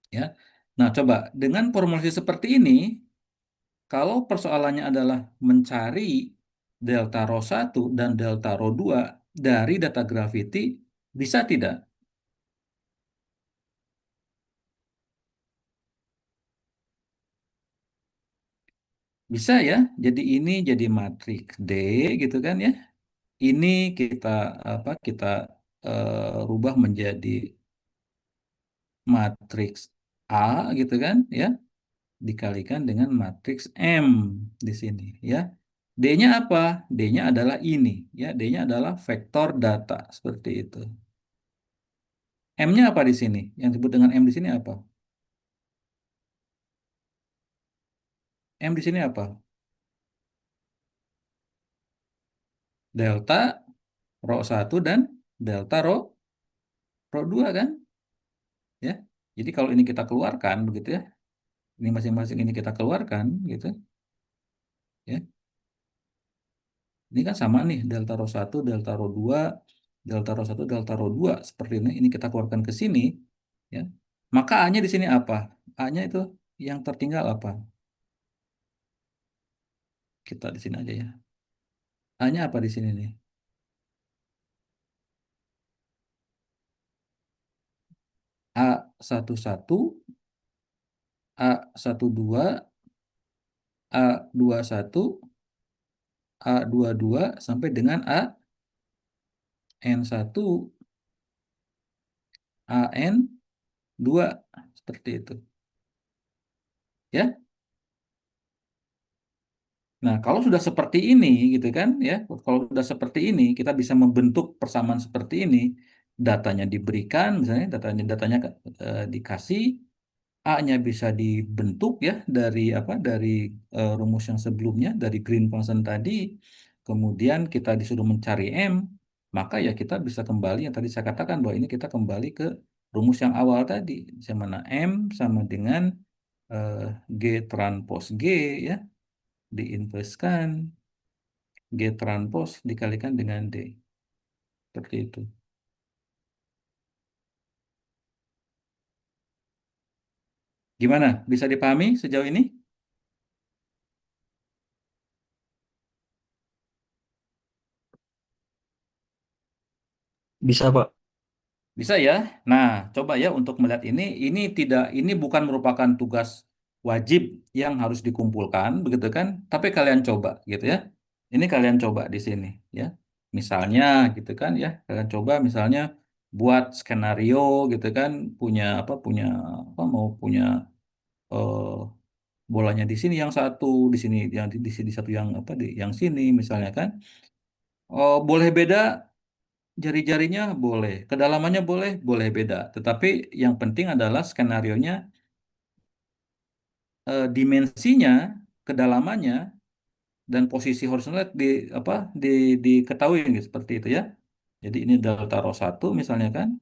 ya. Nah, coba dengan formulasi seperti ini, kalau persoalannya adalah mencari delta rho 1 dan delta rho 2 dari data gravity, bisa tidak? Bisa ya. Jadi ini jadi matriks D gitu kan ya. Ini kita kita rubah menjadi matriks A gitu kan ya. Dikalikan dengan matriks M di sini ya. D-nya apa? D-nya adalah ini ya. D-nya adalah vektor data seperti itu. M-nya apa di sini? Yang disebut dengan M di sini apa? M di sini apa? Delta rho 1 dan delta rho 2 kan? Ya. Jadi kalau ini kita keluarkan begitu ya. Ini masing-masing ini kita keluarkan gitu ya. Ini kan sama nih delta rho 1, delta rho 2, delta rho 1, delta rho 2 seperti ini. Ini kita keluarkan ke sini ya. Maka A-nya di sini apa? A-nya itu yang tertinggal apa? Kita di sini aja ya. A-nya apa di sini nih? A11, A12, A21, A22 sampai dengan AN1, AN2 seperti itu. Ya. Nah, kalau sudah seperti ini gitu kan ya, kalau sudah seperti ini kita bisa membentuk persamaan seperti ini. Datanya diberikan misalnya datanya dikasih A-nya bisa dibentuk ya dari dari rumus yang sebelumnya dari green function tadi. Kemudian kita disuruh mencari M, maka ya kita bisa kembali yang tadi saya katakan bahwa ini kita kembali ke rumus yang awal tadi, di mana M sama dengan eh, G transpos G ya, diinverskan G transpos dikalikan dengan D. Seperti itu. Gimana? Bisa dipahami sejauh ini? Bisa, Pak. Bisa ya. Nah, coba ya untuk melihat ini bukan merupakan tugas wajib yang harus dikumpulkan, begitu kan? Tapi kalian coba gitu ya. Ini kalian coba di sini ya. Misalnya gitu kan ya. Kalian coba misalnya buat skenario gitu kan, punya apa mau punya eh, bolanya di sini yang satu, di sini yang di satu yang apa di yang sini misalnya kan. Oh, boleh beda jari-jarinya boleh, kedalamannya boleh, boleh beda. Tetapi yang penting adalah skenarionya dimensinya, kedalamannya dan posisi horizontal di apa diketahui gitu, seperti itu ya. Jadi ini delta rho 1 misalnya kan.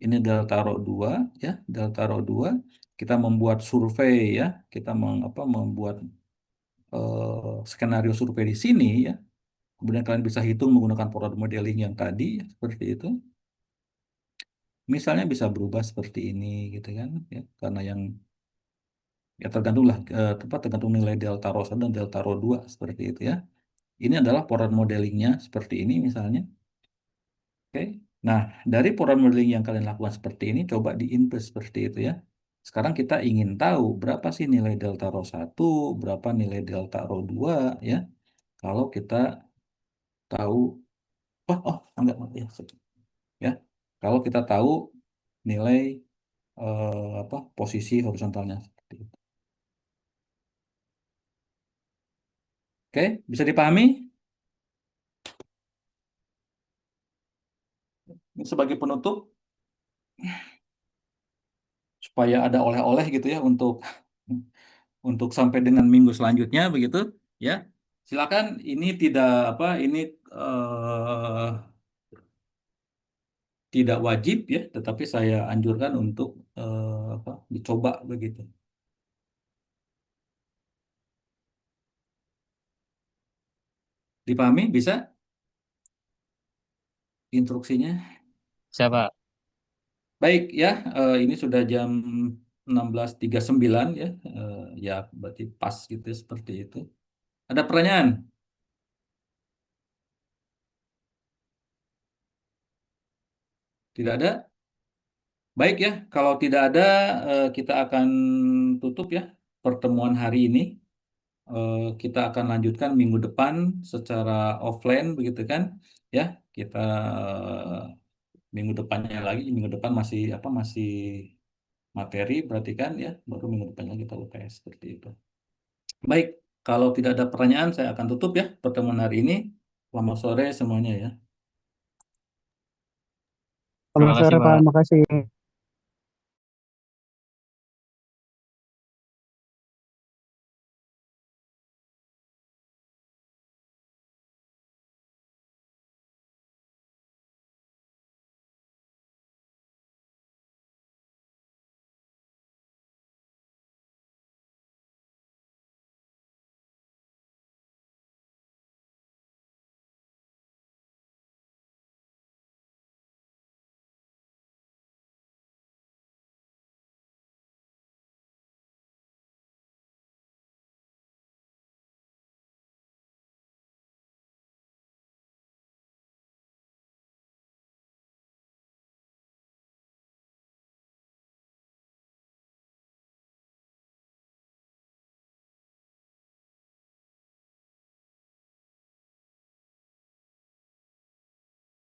Ini delta rho 2 ya, delta rho 2 kita membuat survei ya, kita membuat skenario survei di sini ya. Kemudian kalian bisa hitung menggunakan pola modeling yang tadi ya, seperti itu. Misalnya bisa berubah seperti ini gitu kan ya, karena yang ya tergantung lah tergantung nilai delta rho 1 dan delta rho 2 seperti itu ya. Ini adalah pola modelingnya seperti ini misalnya. Oke. Nah, dari pola modeling yang kalian lakukan seperti ini coba diinput seperti itu ya. Sekarang kita ingin tahu berapa sih nilai delta rho 1, berapa nilai delta rho 2 ya. Kalau kita tahu enggak ya, ya. Kalau kita tahu nilai posisi horizontalnya seperti itu. Oke, bisa dipahami? Ini sebagai penutup supaya ada oleh-oleh gitu ya untuk sampai dengan minggu selanjutnya begitu ya. Silakan, ini tidak ini eh, tidak wajib ya, tetapi saya anjurkan untuk dicoba begitu. Dipahami? Bisa instruksinya? Siapa? Baik ya, ini sudah jam 16.39 ya. Ya berarti pas gitu ya, seperti itu. Ada pertanyaan? Tidak ada? Baik ya, kalau tidak ada kita akan tutup ya pertemuan hari ini. Kita akan lanjutkan minggu depan secara offline begitu kan? Ya, kita minggu depannya lagi, minggu depan masih masih materi berarti kan ya, baru minggu depannya kita UTS seperti itu. Baik, kalau tidak ada pertanyaan saya akan tutup ya pertemuan hari ini. Selamat sore semuanya ya. Terima Selamat kasih, sore Pak, Pak. makasih.